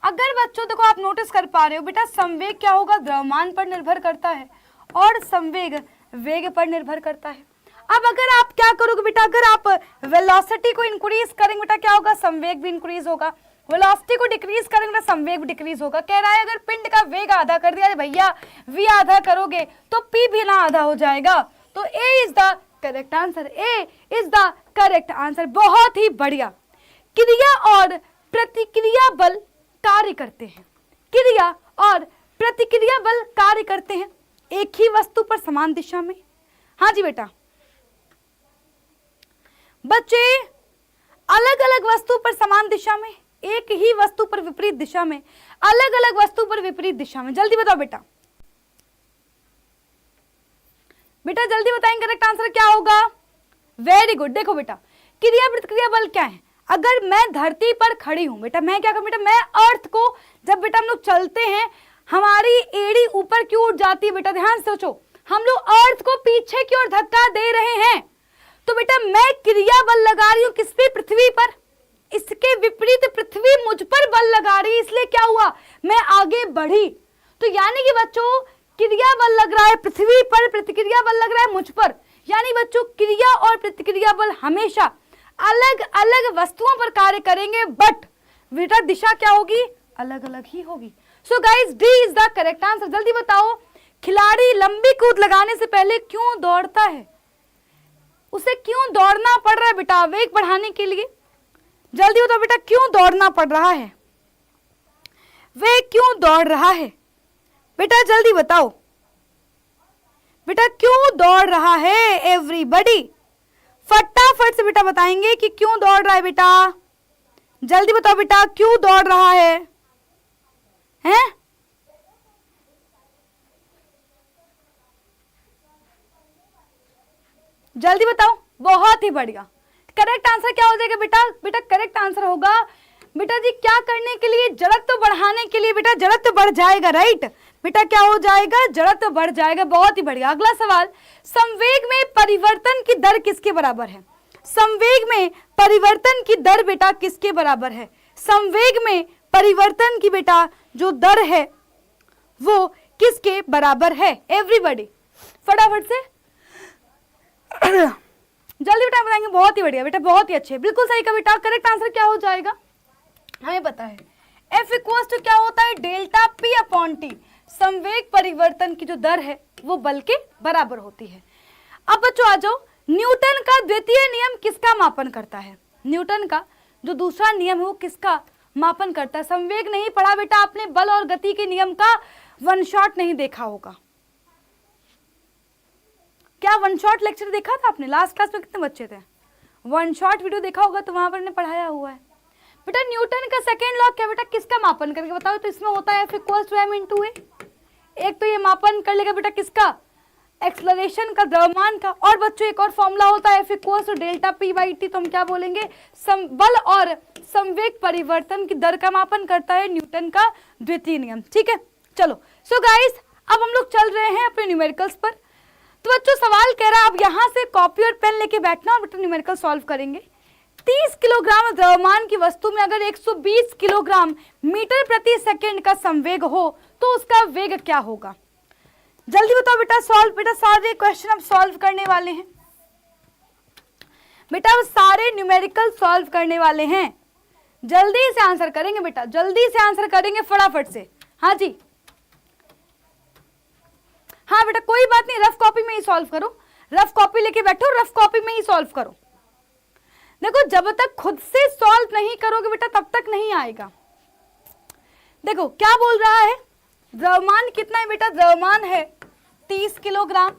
अगर बच्चों देखो आप नोटिस कर पा रहे हो बेटा, संवेग क्या होगा, द्रव्यमान पर निर्भर करता है और संवेग वेग पर निर्भर करता है। अब अगर आप क्या करोगे बेटा, अगर आप वेलोसिटी को इंक्रीज करेंगे बेटा क्या होगा, संवेग भी इंक्रीज होगा। वेलोसिटी को डिक्रीज करेंगे बेटा संवेग भी डिक्रीज होगा। कह रहा है अगर पिंड का वेग आधा कर दिया भैया, v आधा करोगे तो p भी ना आधा हो जाएगा। तो a is the correct answer, A is the correct answer. बहुत ही बढ़िया। क्रिया और प्रतिक्रिया बल कार्य करते हैं, क्रिया और प्रतिक्रिया बल कार्य करते हैं एक ही वस्तु पर समान दिशा में। हाँ जी बेटा, बच्चे अलग अलग वस्तु पर समान दिशा में, एक ही वस्तु पर विपरीत दिशा में, अलग अलग वस्तु पर विपरीत दिशा में। जल्दी बताओ बेटा, बेटा जल्दी बताएंगे करेक्ट आंसर क्या होगा। Very good. देखो बेटा, क्रिया प्रतिक्रिया बल क्या है, अगर मैं धरती पर खड़ी हूं बेटा, मैं क्या करूं बेटा, मैं अर्थ को, जब बेटा हम लोग चलते हैं हमारी एड़ी ऊपर क्यों उठ जाती है बेटा, ध्यान से सोचो, हम लोग अर्थ को पीछे की ओर धक्का दे रहे हैं। तो बेटा मैं क्रिया बल लगा रही हूं किस पे, पृथ्वी पर। इसके विपरीत पृथ्वी मुझ पर बल लगा रही है, इसलिए क्या हुआ, मैं आगे बढ़ी। तो यानी कि बच्चों क्रिया बल लग रहा है पृथ्वी पर, प्रतिक्रिया बल लग रहा है मुझ पर। यानी बच्चों क्रिया और प्रतिक्रिया बल हमेशा अलग अलग वस्तुओं पर कार्य करेंगे, बट बेटा दिशा क्या होगी, अलग अलग ही होगी। So guys D is the correct answer. जल्दी बताओ, खिलाड़ी लंबी कूद लगाने से पहले क्यों दौड़ता है, उसे क्यों दौड़ना पड़ रहा है बेटा, वेग बढ़ाने के लिए। जल्दी बताओ बेटा, क्यों दौड़ना पड़ रहा है, वे क्यों दौड़ रहा है बेटा, जल्दी बताओ बेटा, क्यों दौड़ रहा है। एवरीबॉडी फटाफट से बेटा बताएंगे कि क्यों दौड़ रहा है बेटा। जल्दी बताओ बेटा, क्यों दौड़ रहा है, हैं? जल्दी बताओ। बहुत ही बढ़िया। करेक्ट आंसर क्या हो जाएगा बेटा, बेटा करेक्ट आंसर होगा बेटा जी क्या करने के लिए, जड़त्व बढ़ाने के लिए। बेटा जड़त्व बढ़ जाएगा, राइट बेटा, क्या हो जाएगा, जड़त्व बढ़ जाएगा। बहुत ही बढ़िया। अगला सवाल, संवेग में परिवर्तन की दर किसके बराबर है। संवेग में परिवर्तन की दर बेटा किसके बराबर है, संवेग में परिवर्तन की बेटा जो दर है वो किसके बराबर है। एवरीबॉडी फटाफट से जल्दी बेटा बताएंगे। बहुत ही बढ़िया बेटा, बहुत ही अच्छे, बिल्कुल सही का बेटा। करेक्ट आंसर क्या हो जाएगा, हमें पता है F इक्वल्स टू क्या होता है, डेल्टा P अपॉन टी। संवेग परिवर्तन की जो दर है वो बल के बराबर होती है। अब बच्चों आ जाओ, न्यूटन का द्वितीय नियम किसका मापन करता है, न्यूटन का जो दूसरा नियम है वो किसका मापन करता है। संवेग नहीं पढ़ा बेटा आपने, बल और गति के नियम का वन शॉट नहीं देखा होगा। क्या वन शॉट लेक्चर देखा था आपने, लास्ट क्लास में कितने बच्चे थे, वन शॉट वीडियो देखा होगा तो वहां पर ने पढ़ाया हुआ है। बेटा न्यूटन का सेकेंड लॉ क्या बेटा, किसका मापन करके बताओ। तो इसमें होता है F equals to m into A. एक तो ये मापन कर लेगा बेटा किसका, एक्सलरेशन का, द्रव्यमान का। और बच्चों एक और फॉर्मूला होता है F equals to delta P by t. तो हम क्या बोलेंगे, बल और संवेग परिवर्तन की दर का मापन करता है न्यूटन का द्वितीय नियम। ठीक है, चलो। सो गाइस अब हम लोग चल रहे हैं अपने न्यूमेरिकल्स पर। तो बच्चों सवाल कह रहा है अब यहाँ से कॉपी और पेन लेके बैठना और बेटा न्यूमेरिकल सॉल्व करेंगे। 30 किलोग्राम द्रव्यमान की वस्तु में अगर 120 किलोग्राम मीटर प्रति सेकंड का संवेग हो तो उसका वेग क्या होगा। जल्दी बताओ बेटा, सॉल्व बेटा, सारे क्वेश्चन अब सॉल्व करने वाले हैं बेटा, अब सारे न्यूमेरिकल सॉल्व करने वाले हैं। जल्दी से आंसर करेंगे बेटा, जल्दी से आंसर करेंगे फटाफट से। हाँ जी, हाँ बेटा कोई बात नहीं, रफ कॉपी में ही सॉल्व करो, रफ कॉपी लेके बैठो, रफ कॉपी में ही सॉल्व करो। देखो जब तक खुद से सॉल्व नहीं करोगे बेटा तब तक नहीं आएगा। देखो क्या बोल रहा है, द्रव्यमान कितना है बेटा, द्रव्यमान है 30 किलोग्राम।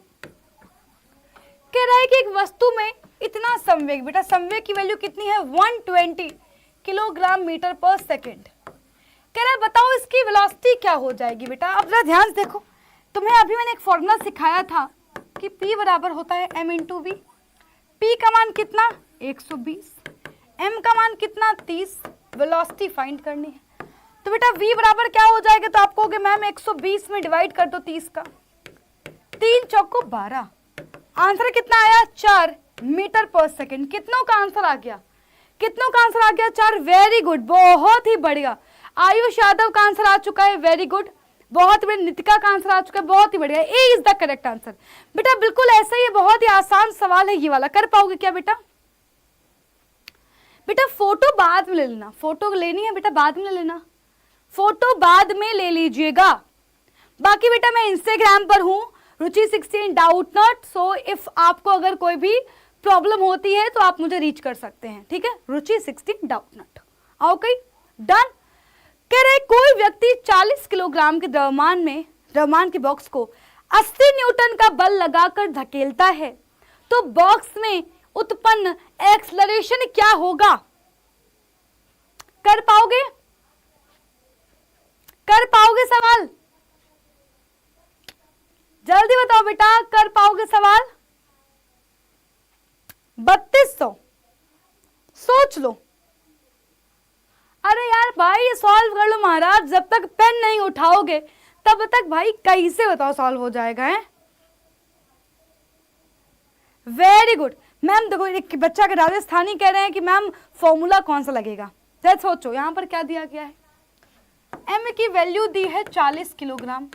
कह रहा है कि एक वस्तु में इतना संवेग, बेटा संवेग की वैल्यू कितनी है 120 किलोग्राम मीटर पर सेकेंड। कह रहा है बताओ इसकी वेलोसिटी क्या हो जाएगी। बेटा अब जरा ध्यान से देखो, तुम्हें अभी मैंने एक फॉर्मूला सिखाया था कि P बराबर होता है m इंटू वी। P का मान कितना 120, m का मान कितना 30, वेलोसिटी फाइंड करनी है। तो बेटा v बराबर क्या हो जाएगा, तो आपको कहोगे मैम 120 में डिवाइड कर दो 30 का, 3 चौको 12, आंसर कितना आया 4 मीटर पर सेकेंड। कितनों का आंसर आ गया, कितनों का आंसर आ गया 4। वेरी गुड, बहुत ही बढ़िया। आयुष यादव का आंसर आ चुका है, वेरी गुड, बहुत बढ़िया। नितिका का आंसर आ चुका है, बहुत ही बढ़िया। ए इज द करेक्ट आंसर। बेटा बिल्कुल ऐसा ही, बहुत ही आसान सवाल है ये वाला, कर पाओगे क्या बेटा? बेटा फोटो बाद में ले लेना, फोटो लेनी है बेटा बाद में ले लेना, फोटो बाद में ले लीजिएगा। बाकी बेटा मैं इंस्टाग्राम पर हूं रुचि16 डाउट नॉट, सो इफ आपको अगर कोई भी प्रॉब्लम होती है तो आप मुझे रीच कर सकते हैं, ठीक है, रुचि16 डाउट नॉट। Okay done. कह रहे कोई व्यक्ति 40 किलोग्राम के द्रव्यमान के बॉक्स को 80 न्यूटन का बल लगाकर धकेलता है, तो बॉक्स में उत्पन्न एक्सलरेशन क्या होगा? कर पाओगे, कर पाओगे सवाल? जल्दी बताओ बेटा, कर पाओगे सवाल? 3200, सोच लो। अरे यार भाई ये सॉल्व कर लो महाराज, जब तक पेन नहीं उठाओगे तब तक भाई कैसे बताओ सॉल्व हो जाएगा है? Very good ma'am. देखो एक बच्चा के राजस्थानी कह रहे हैं कि मैम फॉर्मूला कौन सा लगेगा, जरा सोचो। यहां पर क्या दिया गया है, एम की वैल्यू दी है 40 किलोग्राम,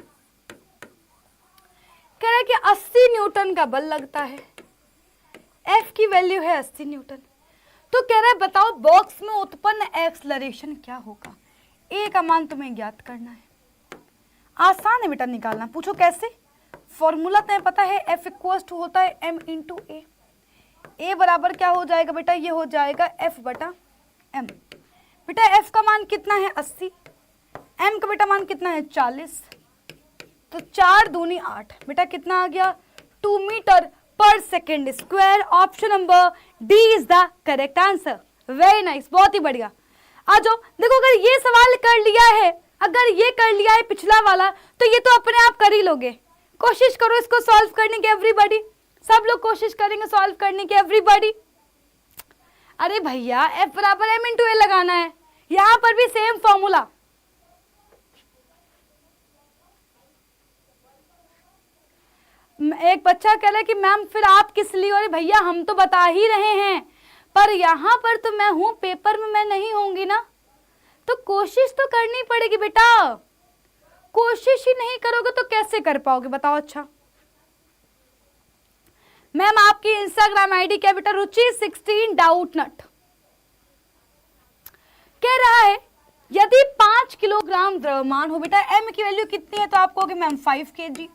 कह रहा है कि 80 न्यूटन का बल लगता है, एफ की वैल्यू है 80 न्यूटन, तो कह रहा है बताओ बॉक्स में उत्पन्न एक्सलरेशन क्या होगा? ए का मान तुम्हें ज्ञात करना है। आसान है बेटा निकालना, पूछो कैसे? फॉर्मूला तुम्हें पता है, एफ इक्वल्स टू होता है एम इंटू ए। ए बराबर क्या हो जाएगा बेटा, ये हो जाएगा एफ बटा एम। बेटा एफ का मान कितना है 80, एम का बेटा मान कितना है 40, तो 4 दूनी 8, बेटा कितना आ गया 2 मीटर पर second square. Option number D is the correct answer. Very nice, बहुत ही बढ़िया। आ जाओ देखो, अगर ये सवाल कर लिया है, अगर ये कर लिया है पिछला वाला, तो ये तो अपने आप कर ही लोगे। कोशिश करो इसको सॉल्व करने की एवरीबॉडी, सब लोग कोशिश करेंगे सॉल्व करने की एवरीबॉडी। अरे भैया एफ बराबर एम इंटू ए लगाना है, यहां पर भी सेम फॉर्मूला। एक बच्चा कह रहा है कि मैम फिर आप किस लिए? अरे भैया हम तो बता ही रहे हैं, पर यहां पर तो मैं हूं, पेपर में मैं नहीं होंगी ना, तो कोशिश तो करनी पड़ेगी बेटा। कोशिश ही नहीं करोगे तो कैसे कर पाओगे बताओ? अच्छा मैम आपकी इंस्टाग्राम आईडी क्या बेटा? रुचि16 डाउट नट। कह रहा है यदि 5 किलोग्राम द्रव्यमान हो, बेटा एम की वैल्यू कितनी है, तो आप कहोगे मैम 5 kg।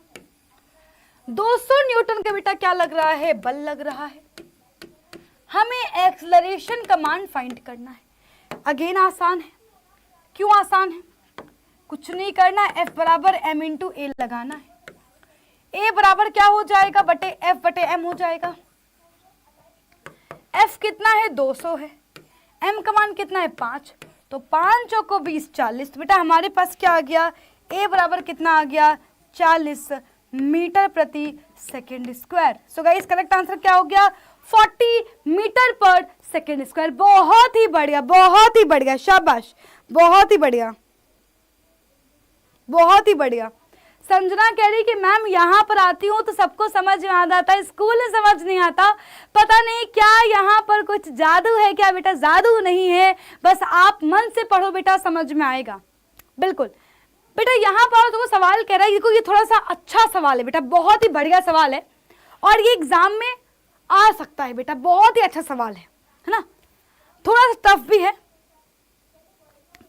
200 न्यूटन का बेटा क्या लग रहा है, बल लग रहा है। हमें एक्सलरेशन का मान फाइंड करना है। अगेन आसान है, क्यों आसान है? कुछ नहीं करना, एफ बराबर एम इंटू ए लगाना है। ए बराबर क्या हो जाएगा बटे एफ बटे एम हो जाएगा। एफ कितना है 200 है, एम का मान कितना है 5, तो 5 चौको 20 40, तो बेटा हमारे पास क्या आ गया, ए बराबर कितना आ गया 40 मीटर प्रति second square. So guys correct answer क्या हो गया 40 मीटर पर सेकेंड स्क्वायर। बहुत ही बढ़िया, बहुत ही बढ़िया, शाबाश, बहुत ही बढ़िया, बहुत ही बढ़िया। संजना कह रही कि मैम यहाँ पर आती हूँ तो सबको समझ में आ जाता है, स्कूल में समझ नहीं आता, पता नहीं क्या यहाँ पर कुछ जादू है क्या? बेटा जादू नहीं है, बस आप मन से पढ़ो बेटा, समझ में आएगा। बिल्कुल बेटा यहाँ पर तो वो सवाल कह रहा है, देखो ये थोड़ा सा अच्छा सवाल है बेटा, बहुत ही बढ़िया सवाल है और ये एग्जाम में आ सकता है बेटा, बहुत ही अच्छा सवाल है ना। थोड़ा सा टफ भी है,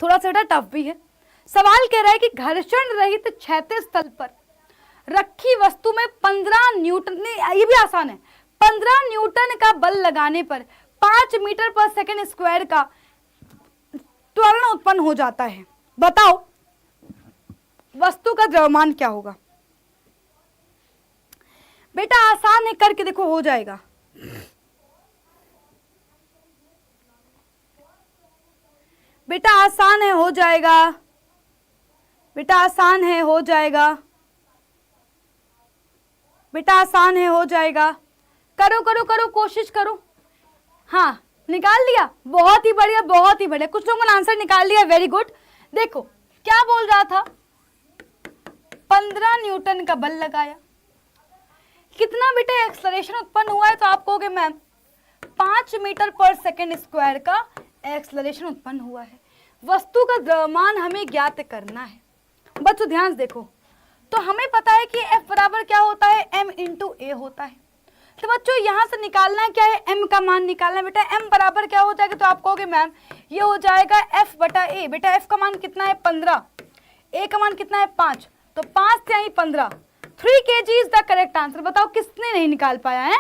थोड़ा सा बेटा टफ भी है। सवाल कह रहा है कि घर्षण रहित क्षैतिज तल पर रखी वस्तु में 15 न्यूटन, ये भी आसान है, 15 न्यूटन का बल लगाने पर 5 मीटर पर सेकेंड स्क्वायर का त्वरण उत्पन्न हो जाता है। बताओ वस्तु का द्रव्यमान क्या होगा? बेटा आसान है, करके देखो हो जाएगा। बेटा आसान है, हो जाएगा। बेटा आसान है, हो जाएगा। बेटा आसान है, हो जाएगा। करो करो करो, कोशिश करो। हाँ निकाल लिया, बहुत ही बढ़िया, बहुत ही बढ़िया। कुछ लोगों ने आंसर निकाल लिया, वेरी गुड। देखो क्या बोल रहा था? 15 न्यूटन का बल लगाया। कितना बेटा एक्सलरेशन उत्पन्न हुआ है? तो आप कहोगे मैम 5 मीटर पर सेकेंड स्क्वायर का एक्सलरेशन उत्पन्न हुआ है। वस्तु का द्रव्यमान हमें ज्ञात करना है। बच्चों ध्यान से देखो, तो हमें पता है कि F बराबर क्या होता है? m इंटू ए होता है। तो बच्चों यहाँ से निकालना है क्या है? m का मान निकालना है बेटा। m बराबर क्या हो जाएगा? तो आप कहोगे मैम ये हो जाएगा F बटा a। बेटा F का मान कितना है? 15। a का मान कितना है? 5। तो 5 से यही 15। 3 kg is the correct answer. बताओ किसने नहीं निकाल पाया है?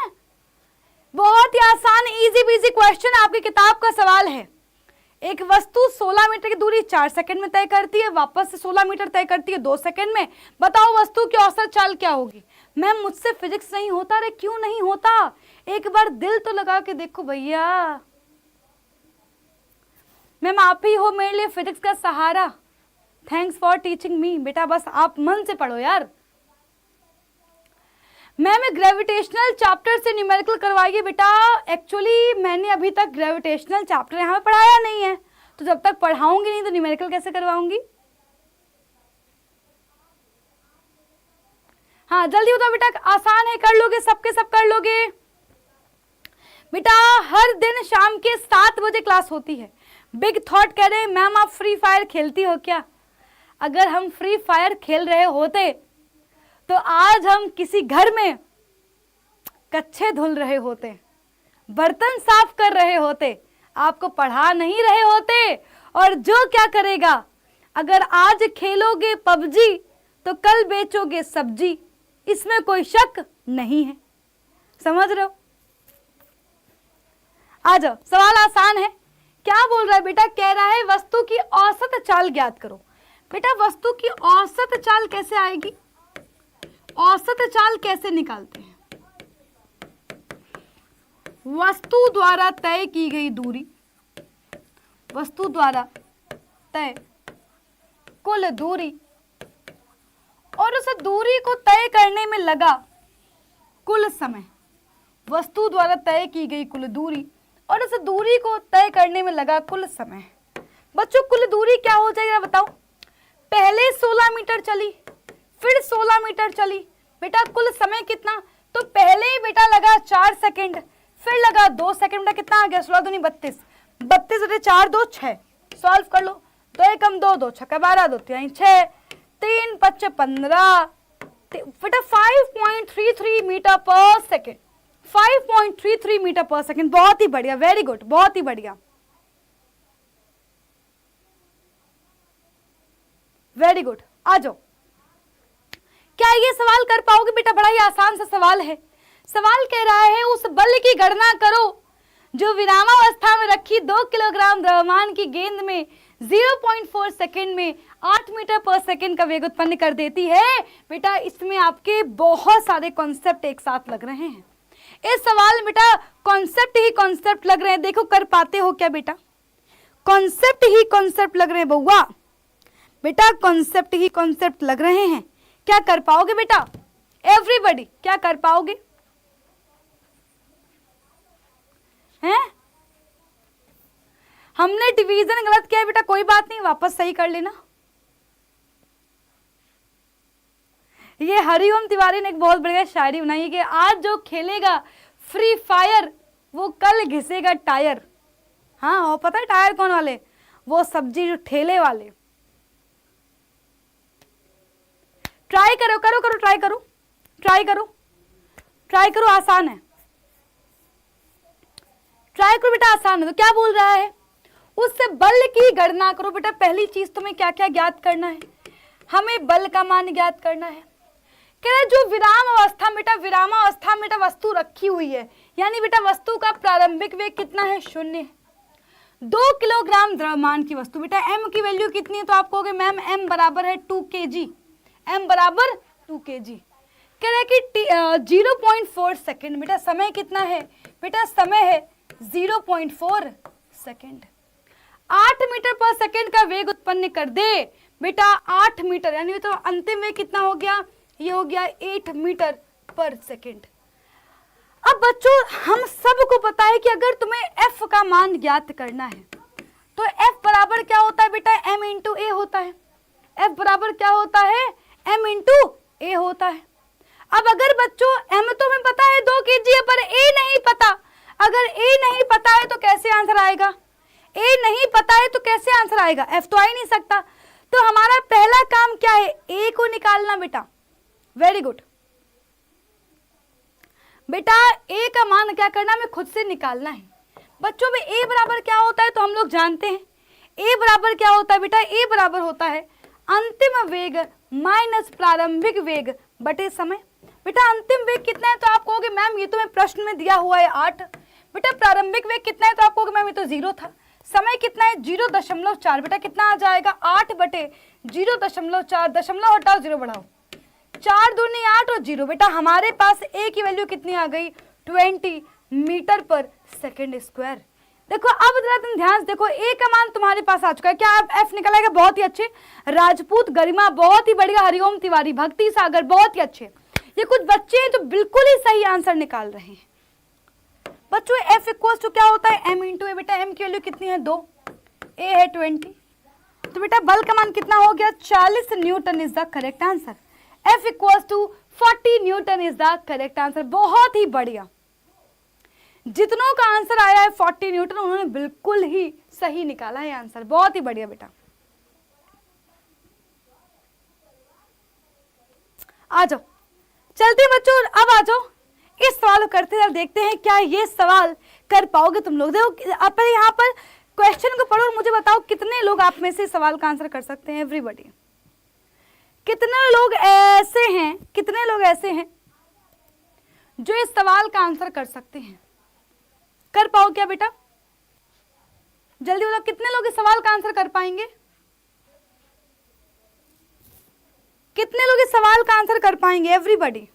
बहुत ही आसान इजी बीजी क्वेश्चन, आपकी किताब का सवाल है। एक वस्तु 16 मीटर की दूरी 4 सेकंड में तय करती है, वापस से 16 मीटर तय करती है 2 सेकंड में। बताओ वस्तु की औसत चाल क्या होगी? मैम मुझसे फिजिक्स नहीं होता। अरे क्यों नहीं होता? एक बार दिल तो लगा के देखो भैया। मैम आप ही हो मेरे लिए फिजिक्स का सहारा। Thanks for teaching me. बेटा बस आप मन से पढ़ो यार। मैम ग्रेविटेशनल चैप्टर से न्यूमेरिकल करवाइए बेटा। एक्चुअली मैंने अभी तक ग्रेविटेशनल चैप्टर यहाँ पे पढ़ाया नहीं है, तो जब तक पढ़ाऊंगी नहीं तो न्यूमेरिकल कैसे करवाऊंगी? हाँ जल्दी बताओ बेटा, आसान है, कर लोगे? सबके सब कर लोगे? बेटा हर दिन शाम के 7 बजे क्लास होती है। बिग थॉट कह रहे हैं मैम आप फ्री फायर खेलती हो क्या? अगर हम फ्री फायर खेल रहे होते तो आज हम किसी घर में कच्चे धुल रहे होते, बर्तन साफ कर रहे होते, आपको पढ़ा नहीं रहे होते। और जो क्या करेगा, अगर आज खेलोगे पबजी तो कल बेचोगे सब्जी, इसमें कोई शक नहीं है। समझ रहे हो? आ जाओ, सवाल आसान है। क्या बोल रहा है बेटा? कह रहा है वस्तु की औसत चाल ज्ञात करो। बेटा वस्तु की औसत चाल कैसे आएगी? औसत चाल कैसे निकालते हैं? वस्तु द्वारा तय की गई दूरी, वस्तु द्वारा तय कुल दूरी और उस दूरी को तय करने में लगा कुल समय। वस्तु द्वारा तय की गई कुल दूरी और उस दूरी को तय करने में लगा कुल समय। बच्चों कुल दूरी क्या हो जाएगा बताओ? पहले 16 मीटर चली, फिर 16 मीटर चली। बेटा कुल समय कितना? तो पहले ही बेटा लगा 4 सेकंड, फिर लगा 2 सेकंड। बेटा कितना आ गया? 16 दूनी 32। 32 बटे 4 2 6। सॉल्व कर लो। 2 एकम 2, 2 छक्का 12, 2 तिहाई 6, 3 पच्चे 15। बेटा 5.33 मीटर पर सेकेंड। 5.33 मीटर पर सेकेंड। बहुत ही बढ़िया, वेरी गुड, बहुत ही बढ़िया, वेरी गुड। आ जाओ, क्या ये सवाल कर पाओगे बेटा? बड़ा ही आसान सा सवाल है। सवाल कह रहा है उस बल की गणना करो जो विरामावस्था में रखी 2 किलोग्राम द्रव्यमान की गेंद में 0.4 सेकंड में 8 मीटर पर सेकंड का वेग उत्पन्न कर देती है। बेटा इसमें आपके बहुत सारे कॉन्सेप्ट एक साथ लग रहे हैं। इस सवाल में बेटा कॉन्सेप्ट ही कॉन्सेप्ट लग रहे हैं। देखो कर पाते हो क्या बेटा? कॉन्सेप्ट ही कॉन्सेप्ट लग रहे हैं बउआ। बेटा कॉन्सेप्ट ही कॉन्सेप्ट लग रहे हैं। क्या कर पाओगे बेटा? एवरीबॉडी क्या कर पाओगे? हैं? हमने डिवीजन गलत किया है बेटा, कोई बात नहीं, वापस सही कर लेना। ये हरिओम तिवारी ने एक बहुत बढ़िया शायरी बनाई है कि आज जो खेलेगा फ्री फायर वो कल घिसेगा टायर। हाँ वो पता है टायर कौन वाले? वो सब्जी जो ठेले वाले। ट्राई करो करो करो, ट्राई करो, ट्राई करो, ट्राई करो, आसान है। ट्राई करो बेटा, आसान है। तो क्या बोल रहा है? उससे बल की गणना करो। बेटा पहली चीज तुम्हें क्या क्या ज्ञात करना है? हमें बल का मान ज्ञात करना है। कह रहे जो विराम अवस्था, बेटा विराम अवस्था में बेटा वस्तु रखी हुई है, यानी बेटा वस्तु का प्रारंभिक वेग कितना है? 0 है। 2 किलोग्राम द्रव्यमान की वस्तु। बेटा m की वैल्यू कितनी है? तो आप कहोगे मैम m बराबर है 2 kg। m बराबर 2 kg। कह रहे कि 0.4 सेकेंड। बेटा समय कितना है? बेटा समय है 0.4 सेकेंड। 8 मीटर पर सेकेंड का वेग उत्पन्न कर दे। बेटा 8 मीटर, यानी तो अंतिम वेग कितना हो गया? ये हो गया 8 मीटर पर सेकेंड। अब बच्चों हम सबको पता है कि अगर तुम्हें f का मान ज्ञात करना है तो f बराबर क्या होता है बेटा? m इंटू ए होता है। F बराबर क्या होता है, m इंटू ए होता है। अब अगर बच्चों m तो हमें पता है 2 kg है, पर a नहीं पता। अगर a नहीं पता है तो कैसे आंसर आएगा, a नहीं पता है तो कैसे आंसर आएगा, f तो आ ही नहीं सकता। तो हमारा पहला काम क्या है, a को निकालना बेटा। वेरी गुड बेटा, a का मान क्या करना, हमें खुद से निकालना है। बच्चों में a बराबर क्या होता है तो हम लोग जानते हैं, a बराबर क्या होता है बेटा, a बराबर होता है अंतिम वेग माइनस प्रारंभिक वेग बटे समय। बेटा अंतिम वेग कितना है तो आप कहोगे मैम ये तो मैं प्रश्न में दिया हुआ है 8। बेटा प्रारंभिक वेग कितना है तो आप कहोगे मैम ये तो 0 था। समय कितना है 0.4। बेटा कितना आ जाएगा 8 बटे 0.4, दशमलव हटाओ 0 बढ़ाओ, 4 दूनी 8 और 0। बेटा हमारे पास a की वैल्यू कितनी आ गई, 20 मीटर पर सेकेंड स्क्वायर। देखो अब जरा तुम ध्यान से देखो, a का मान तुम्हारे पास आ चुका है। क्या आप f निकल आएगा, बहुत ही अच्छे। राजपूत गरिमा बहुत ही बढ़िया, हरिओम तिवारी, भक्ति सागर बहुत ही अच्छे। ये कुछ बच्चे हैं जो बिल्कुल ही सही आंसर निकाल रहे हैं। बच्चों f इक्वल टू क्या होता है, m इंटू ए। बेटा m की वैल्यू कितनी है 2, a है 20, तो बेटा बल का मान कितना हो गया 40 Newton is the correct answer. f equal to 40 Newton is the correct answer. बहुत ही बढ़िया, जितनों का आंसर आया है 40 न्यूटन उन्होंने बिल्कुल ही सही निकाला है आंसर। बहुत ही बढ़िया बेटा, आ जाओ चलते बच्चों, अब आ जाओ इस सवाल को करते हैं, देखते हैं क्या ये सवाल कर पाओगे तुम लोग। देखो आप यहाँ पर क्वेश्चन को पढ़ो और मुझे बताओ कितने लोग आप में से सवाल का आंसर कर सकते हैं। एवरीबॉडी, कितने लोग ऐसे हैं, कितने लोग ऐसे हैं जो इस सवाल का आंसर कर सकते हैं, कर पाओ क्या बेटा, जल्दी बताओ कितने लोग इस सवाल का आंसर कर पाएंगे, कितने लोग इस सवाल का आंसर कर पाएंगे। एवरीबॉडी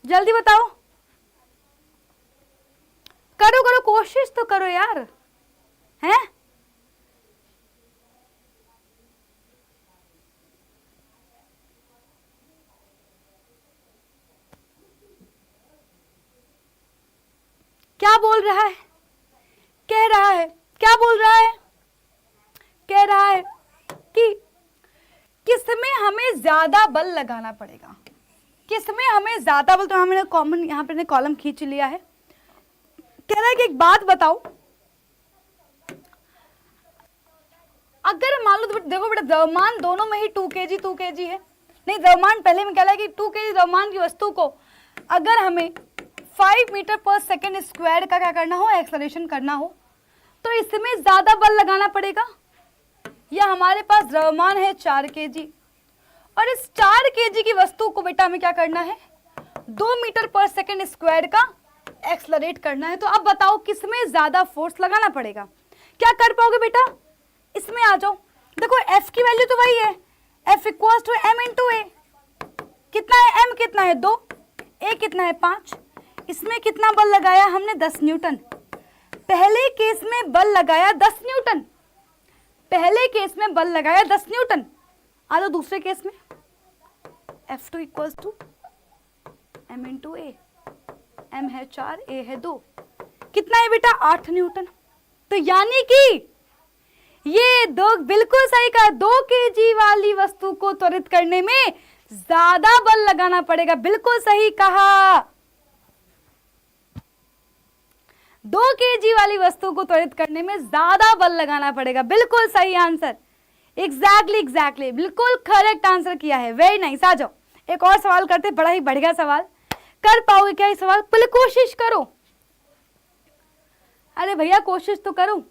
जल्दी बताओ, करो करो कोशिश तो करो यार, हैं? क्या बोल रहा है, कह रहा है, क्या बोल रहा है, कह रहा है कि किसमें हमें ज्यादा बल लगाना पड़ेगा, किसमें हमें ज्यादा बल। तो हमने कॉमन यहाँ पे कॉलम खींच लिया है। कह रहा है कि एक बात बताओ, अगर मान लो देखो बेटा द्रव्यमान दोनों में ही 2 kg है, नहीं द्रव्यमान पहले में कह रहा है कि 2 kg द्रव्यमान की वस्तु को अगर हमें 5 मीटर पर सेकेंड स्क्वायर का क्या करना हो, एक्सेलरेशन करना हो, तो इसमें ज्यादा बल लगाना पड़ेगा। या हमारे पास द्रव्यमान है 4 kg और इस 4 kg की वस्तु को बेटा हमें क्या करना है 2 मीटर पर सेकेंड स्क्वायर का एक्सेलरेट करना है। तो अब बताओ किसमें ज्यादा फोर्स लगाना पड़ेगा, क्या कर पाओगे बेटा, इसमें आ जाओ। देखो F की वैल्यू तो वही है, F equals to m into A. कितना है m, कितना है 2, a कितना है 5। इसमें कितना बल लगाया हमने 10 न्यूटन। पहले केस में बल लगाया 10 न्यूटन, पहले केस में बल लगाया 10 न्यूटन। आ जाओ दूसरे केस में, F2 equals to m into a. m है 4, a है 2, कितना है बेटा 8 न्यूटन। तो यानी कि ये दो बिल्कुल सही कहा, 2 kg वाली वस्तु को त्वरित करने में ज्यादा बल लगाना पड़ेगा। बिल्कुल सही कहा, 2 kg वाली वस्तु को त्वरित करने में ज्यादा बल लगाना पड़ेगा। बिल्कुल सही आंसर, एग्जैक्टली बिल्कुल करेक्ट आंसर किया है। Very nice. आ जाओ एक और सवाल करते, बड़ा ही बढ़िया सवाल। कर पाओगे क्या ये सवाल, पहले कोशिश करो। अरे भैया कोशिश तो करो।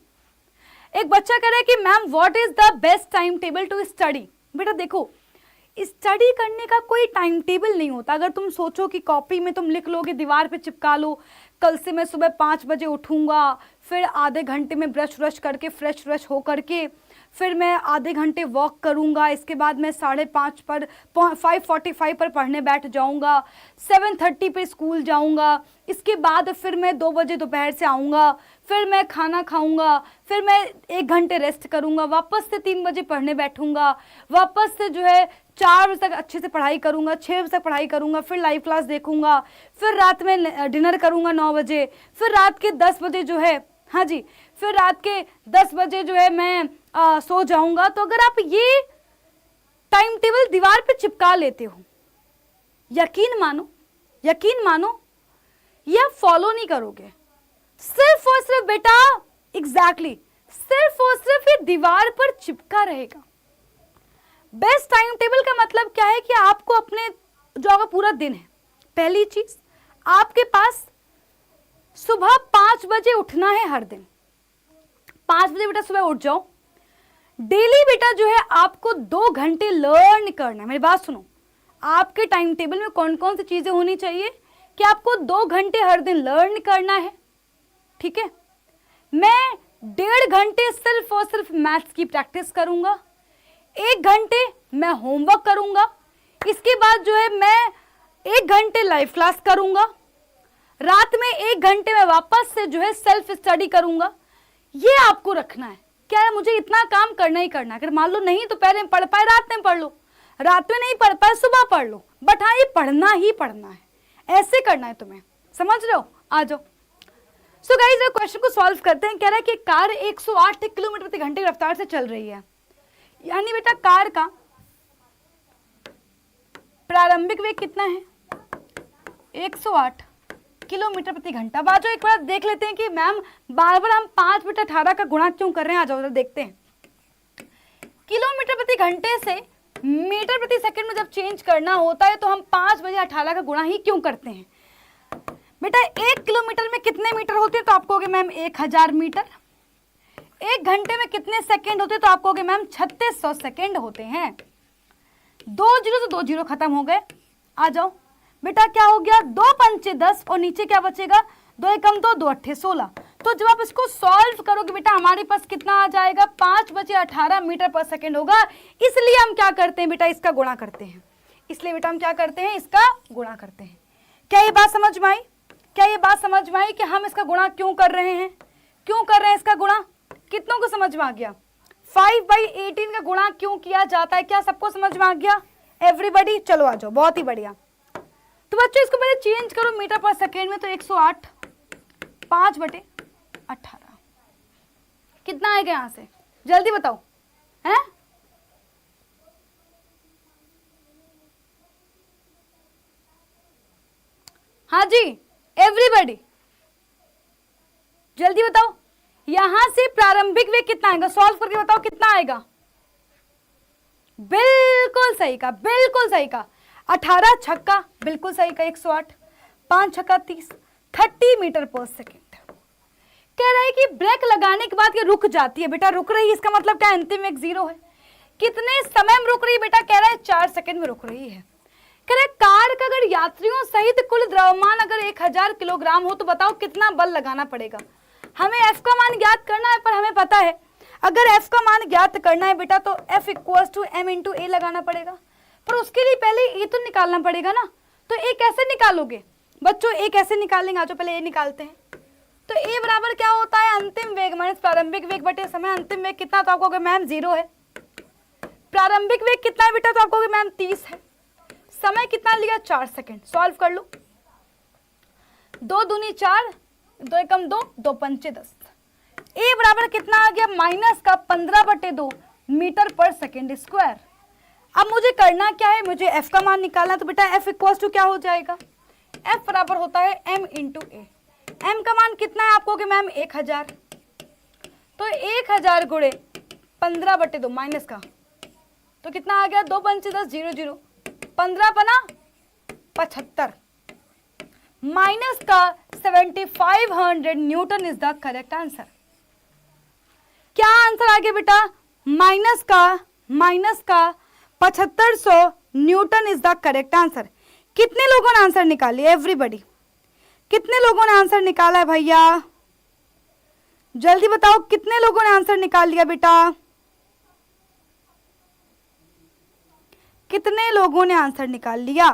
एक बच्चा कह रहा है कि ma'am what is the best time table to study. बेटा देखो स्टडी करने का कोई टाइम टेबल नहीं होता। अगर तुम सोचो कि कॉपी में तुम लिख लोगे, दीवार पे चिपका लो, कल से मैं सुबह 5 बजे उठूंगा, फिर आधे घंटे में ब्रश व्रश करके फ्रेश हो करके फिर मैं आधे घंटे वॉक करूंगा, इसके बाद मैं 5:30 पर 5:45 पर पढ़ने बैठ जाऊंगा, 7:30 पे स्कूल जाऊंगा, इसके बाद फिर मैं 2 बजे दोपहर से आऊँगा, फिर मैं खाना खाऊंगा, फिर मैं 1 घंटे रेस्ट करूंगा, वापस से 3 बजे पढ़ने बैठूंगा, वापस से जो है 4 बजे तक अच्छे से पढ़ाई करूंगा, 6 बजे तक पढ़ाई करूंगा, फिर लाइव क्लास देखूंगा, फिर रात में डिनर करूंगा 9 बजे, फिर रात के 10 बजे जो है, हाँ जी, फिर रात के 10 बजे जो है मैं सो जाऊंगा। तो अगर आप ये टाइम टेबल दीवार पे चिपका लेते हो, यकीन मानो यह फॉलो नहीं करोगे, सिर्फ और सिर्फ बेटा सिर्फ और सिर्फ ये दीवार पर चिपका रहेगा। बेस्ट टाइम टेबल का मतलब क्या है कि आपको अपने जो आपका पूरा दिन है, पहली चीज आपके पास सुबह 5 बजे उठना है हर दिन। 5 बजे बेटा सुबह उठ जाओ। डेली बेटा जो है आपको 2 घंटे लर्न करना है। मेरी बात सुनो, आपके टाइम टेबल में कौन कौन सी चीजें होनी चाहिए कि आपको 2 घंटे हर दिन लर्न करना है, ठीक है। मैं 1.5 घंटे सिर्फ और सिर्फ मैथ्स की प्रैक्टिस करूंगा, 1 घंटे मैं होमवर्क करूंगा, इसके बाद जो है मैं 1 घंटे लाइव क्लास करूंगा, रात में 1 घंटे में वापस से जो है सेल्फ स्टडी करूंगा। ये आपको रखना है। क्या है, मुझे इतना काम करना ही करना है। अगर मान लो नहीं तो पहले पढ़ पाए रात में पढ़ लो, रात में नहीं पढ़ पाए सुबह पढ़ लो, बट हाँ ये पढ़ना ही पढ़ना है, ऐसे करना है तुम्हें, समझ रहे हो। आ जाओ। सो गाइस क्वेश्चन को सॉल्व करते हैं। कह रहा है कि कार 108 किलोमीटर प्रति घंटे की रफ्तार से चल रही है, यानी बेटा कार का प्रारंभिक वेग कितना है, 108 किलोमीटर प्रति घंटा। अब आ जाओ एक बार देख लेते हैं कि मैम बार बार हम 5 बटे 18 का गुणा क्यों कर रहे हैं। आ जाओ देखते हैं। किलोमीटर प्रति घंटे से मीटर प्रति सेकंड में जब चेंज करना होता है तो हम 5 बजे 18 का गुणा ही क्यों करते हैं। बेटा 1 किलोमीटर में कितने मीटर होते हैं, तो आप कहोगे मैम 1000 मीटर। 1 घंटे में कितने सेकंड होते हैं, तो आप कहोगे मैम 3600 सेकंड होते हैं। 2 जीरो से 2 जीरो खत्म हो गए। आ जाओ बेटा क्या हो गया, 2 पंचे 10 और नीचे क्या बचेगा, 2 एकम 2, 2 अट्ठे 16। तो जब आप इसको सॉल्व करोगे बेटा हमारे पास कितना आ जाएगा, 5 बचे 18 मीटर पर सेकंड होगा। इसलिए हम क्या करते हैं बेटा, इसका गुणा करते हैं। इसलिए बेटा हम क्या करते हैं, इसका गुणा करते हैं। क्या ये बात समझ में आई, क्या ये बात समझ में आई कि हम इसका गुणा क्यों कर रहे हैं, क्यों कर रहे हैं इसका गुणा। कितनों को समझ में आ गया, 5/18 का गुणा क्यों किया जाता है, क्या सबको समझ में आ गया एवरीबॉडी। चलो आ जाओ, बहुत ही बढ़िया। तो बच्चों इसको पहले चेंज करो मीटर पर सेकेंड में, तो 108 5 बटे 18 कितना आएगा यहां से, जल्दी बताओ हैं। हाँ जी एवरीबॉडी जल्दी बताओ, यहां से प्रारंभिक वेग कितना आएगा, सॉल्व करके बताओ कितना आएगा। बिल्कुल सही का, बिल्कुल सही का। 18 छक्का बिल्कुल सही का, 108, 5 छक्का 30 मीटर पर सेकेंड। कह रहा है कि ब्रेक लगाने के बाद ये रुक जाती है। बेटा रुक रही है, इसका मतलब क्या, अंतिम वेग 0 है। कितने समय में रुक रही है बेटा, कह रहा है 4 सेकंड में रुक रही है। कह रहा है कार का अगर यात्रियों सहित कुल द्रव्यमान अगर 1000 किलोग्राम हो तो बताओ कितना बल लगाना पड़ेगा। हमें F का मान ज्ञात करना है, पर हमें पता है अगर F का मान ज्ञात करना है बेटा तो F = m × a लगाना पड़ेगा, पर उसके लिए पहले ए तो निकालना पड़ेगा ना। तो ए कैसे निकालोगे बच्चों, ए कैसे निकालेंगे, आज पहले ए निकालते हैं। तो ए बराबर क्या होता है, अंतिम वेग माइनस प्रारंभिक वेग बटे समय। अंतिम वेग कितना, तो आपको मैम 0 है। प्रारंभिक वेग कितना है बेटा, तो आपको मैम 30 है। समय कितना लिया, 4 सेकंड। सॉल्व कर लो, 2 दूनी 4, 2 एकम 2, 2 पंचे 10। ए बराबर कितना आ गया, माइनस का 15/2 मीटर पर सेकेंड स्क्वायर। अब मुझे करना क्या है, मुझे F का मान निकालना। तो बेटा F = क्या हो जाएगा, F बराबर होता है m × a। m का मान कितना है आपको कि मैम 1000, तो 1000 गुणे 15/2 माइनस का, तो कितना आ गया, 2 पंचे 10, 0 0, 15 पना 75, माइनस का 7500 Newton is the correct answer. क्या आंसर आ गया बेटा, माइनस का 7500 Newton is the correct answer. कितने लोगों ने आंसर निकाली, एवरीबॉडी कितने लोगों ने आंसर निकाला है भैया, जल्दी बताओ कितने लोगों ने आंसर निकाल लिया बेटा, कितने लोगों ने आंसर निकाल लिया।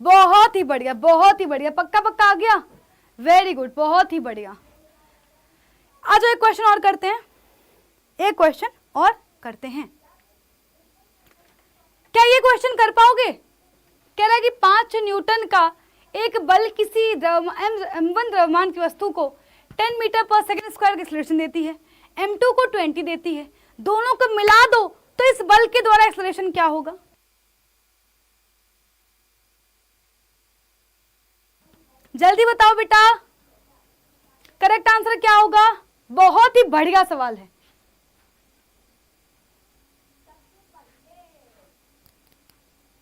बहुत ही बढ़िया, बहुत ही बढ़िया, पक्का पक्का आ गया, वेरी गुड, बहुत ही बढ़िया। आज एक क्वेश्चन और करते हैं, एक क्वेश्चन और करते हैं। क्या ये क्वेश्चन कर पाओगे, कह रहा है कि 5 न्यूटन का एक बल किसी m1 द्रव्यमान की वस्तु को 10 मीटर पर सेकेंड स्क्वायर की एक्सीलरेशन देती है, m2 को 20 देती है, दोनों को मिला दो तो इस बल के द्वारा एक्सेलरेशन क्या होगा? जल्दी बताओ बेटा, करेक्ट आंसर क्या होगा? बहुत ही बढ़िया सवाल है।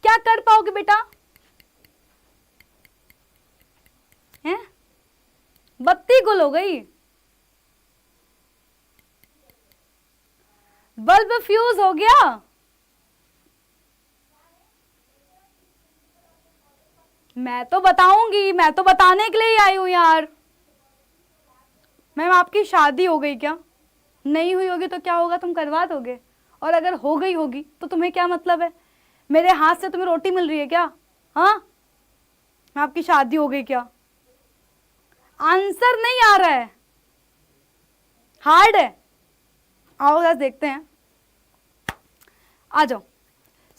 क्या कर पाओगे बेटा? हैं? बत्ती गुल हो गई, बल्ब फ्यूज हो गया। मैं तो बताऊंगी, मैं तो बताने के लिए ही आई हूं यार। मैम आपकी शादी हो गई क्या? नहीं हुई होगी तो क्या होगा, तुम करवा दोगे? और अगर हो गई होगी तो तुम्हें क्या मतलब है? मेरे हाथ से तुम्हें रोटी मिल रही है क्या? हाँ, आपकी शादी हो गई क्या? आंसर नहीं आ रहा है, हार्ड है। आओ जरा देखते हैं, आ जाओ।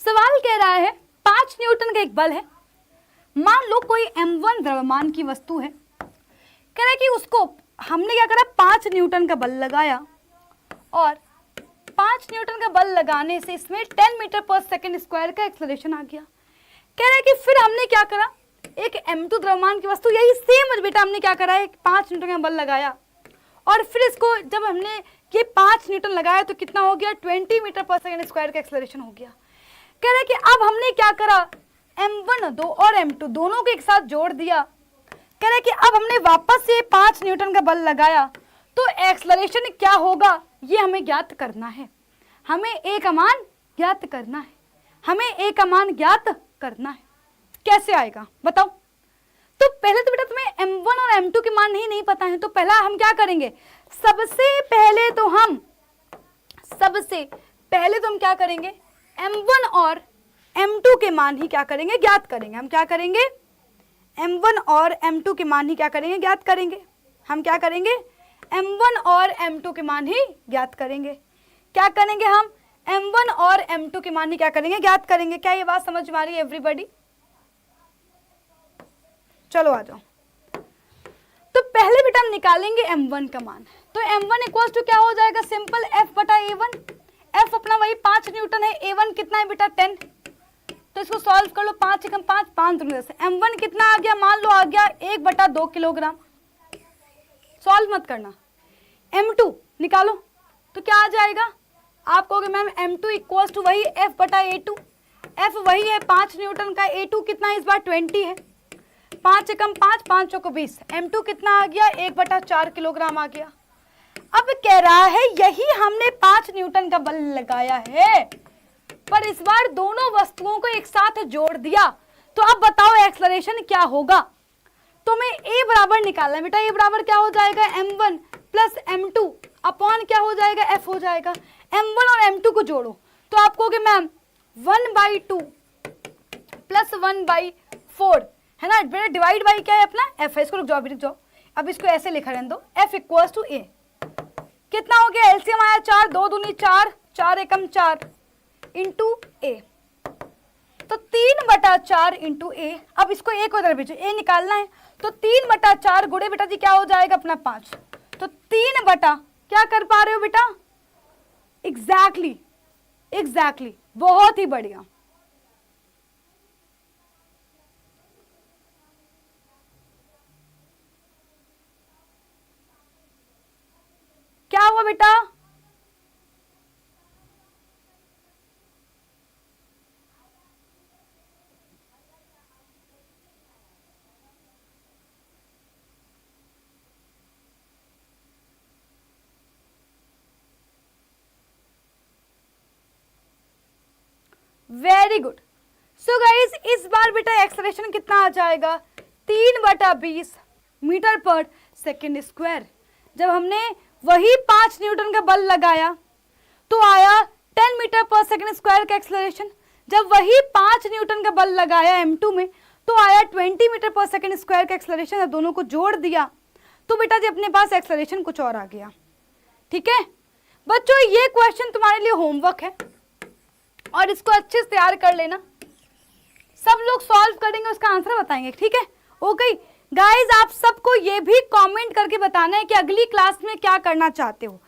सवाल कह रहा है 5 न्यूटन का एक बल है। मान लो कोई m1 द्रव्यमान की वस्तु है। कह रहा है कि उसको हमने क्या करा, 5 न्यूटन का बल लगाया और 5 न्यूटन का बल लगाने से इसमें 10 मीटर पर सेकेंड स्क्वायर का एक्सेलरेशन आ गया। कह रहा है कि फिर हमने क्या करा, एक m2 द्रव्यमान की वस्तु, यही सेम बेटा हमने क्या करा, एक 5 न्यूटन का बल लगाया और फिर इसको जब हमने ये 5 न्यूटन लगाया तो कितना हो गया, 20 मीटर पर सेकेंड स्क्वायर का एक्सेलरेशन हो गया। कह रहा है कि अब हमने क्या करा, m1 दो और m2 दोनों को एक साथ जोड़ दिया। कह रहा है कि अब हमने वापस से 5 न्यूटन का बल लगाया तो एक्सेलरेशन क्या होगा, ये हमें ज्ञात करना है। हमें ए का मान ज्ञात करना है, हमें ए का मान ज्ञात करना है। कैसे आएगा बताओ? तो पहले तो बेटा तुम्हें m1 और m2 के मान नहीं पता है, तो पहला हम क्या करेंगे, सबसे पहले तो हम क्या करेंगे, m1 और m2 के मान ही क्या करेंगे, ज्ञात करेंगे। हम क्या करेंगे, m1 और m2 के मान ही क्या करेंगे, ज्ञात करेंगे। हम क्या करेंगे, m1 और m2 के मान ही ज्ञात करेंगे। क्या करेंगे हम, m1 और m2 के मान ही क्या करेंगे, ज्ञात करेंगे। क्या ये बात समझ में आ रही है एवरीबॉडी? चलो आ जाओ। तो पहले बेटा हम निकालेंगे m1 का मान। तो m1 इक्वल टू क्या हो जाएगा, सिंपल f बटा a1। f अपना वही 5 न्यूटन है, a1 कितना है बेटा 10। तो इसको सॉल्व कर लो, 5 एकम 5, 5 दूनी 10। m1 कितना आ गया, मान लो आ गया 1/2 किलोग्राम। सॉल्व मत करना। m2 निकालो तो क्या आ जाएगा, आप कहोगे मैम m2 इक्वल टू वही f बटा a2। f वही है 5 न्यूटन का, a2 कितना है इस बार 20 है। 5 एकम 5, 5 चौको 20। m2 कितना आ गया, 1/4 किलोग्राम आ गया। अब कह रहा है यही हमने 5 न्यूटन का बल लगाया है, पर इस बार दोनों वस्तुओं को एक साथ जोड़ दिया। तो अब बताओ एक्सेलरेशन क्या होगा। तो मैं a बराबर निकालना है बेटा, a बराबर क्या हो जाएगा, m1 प्लस m2 अपॉन क्या हो जाएगा, f हो जाएगा। m1 और m2 को जोड़ो तो आप कहोगे मैम 1/2 प्लस 1/4 है ना बेटा, डिवाइड बाई क्या है अपना f है। इसको रुक जाओ, अब इसको ऐसे लिखा रहने दो, f इक्वल टू a। कितना हो गया, एलसीएम आया 4, 2 दूनी 4, 4 एकम 4 इंटू a। तो 3/4 इंटू a। अब इसको a को इधर भेजो, a निकालना है। तो 3/4 गुणे बेटा जी क्या हो जाएगा अपना 5। तो 3 बटा क्या कर पा रहे हो बेटा, एग्जैक्टली, बहुत ही बढ़िया। क्या हुआ बेटा, वेरी गुड। सो गाइज इस बार बेटा एक्सेलरेशन कितना आ जाएगा, 3/20 मीटर पर सेकेंड स्क्वायर। जब हमने वही 5 न्यूटन का बल लगाया तो आया 10 मीटर पर सेकेंड स्क्वायर का एक्सेलरेशन। जब वही 5 न्यूटन का बल लगाया m2 में तो आया 20 मीटर पर सेकेंड स्क्वायर का एक्सेलरेशन। जब दोनों को जोड़ दिया तो बेटा जी अपने पास एक्सेलरेशन कुछ और आ गया। ठीक है बच्चों, ये क्वेश्चन तुम्हारे लिए होमवर्क है और इसको अच्छे से तैयार कर लेना। सब लोग सॉल्व करेंगे, उसका आंसर बताएंगे। ठीक है ओके गाइज, आप सबको ये भी कमेंट करके बताना है कि अगली क्लास में क्या करना चाहते हो।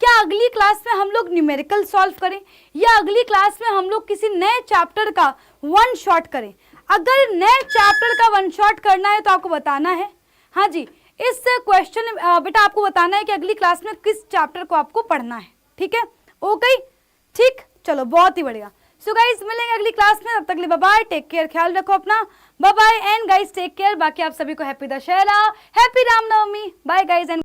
क्या अगली क्लास में हम लोग न्यूमेरिकल सॉल्व करें या अगली क्लास में हम लोग किसी नए चैप्टर का वन शॉट करें? अगर नए चैप्टर का वन शॉट करना है तो आपको बताना है, हाँ जी, इस क्वेश्चन बेटा आपको बताना है कि अगली क्लास में किस चैप्टर को आपको पढ़ना है, ठीक है? ओके, ठीक, चलो बहुत ही बढ़िया। सो गाइज मिलेंगे अगली क्लास में, तब तक के लिए बाय बाय, टेक केयर, ख्याल रखो अपना, bye bye and guys take care. बाकी आप सभी को happy Dussehra, happy Ramnavami, bye guys and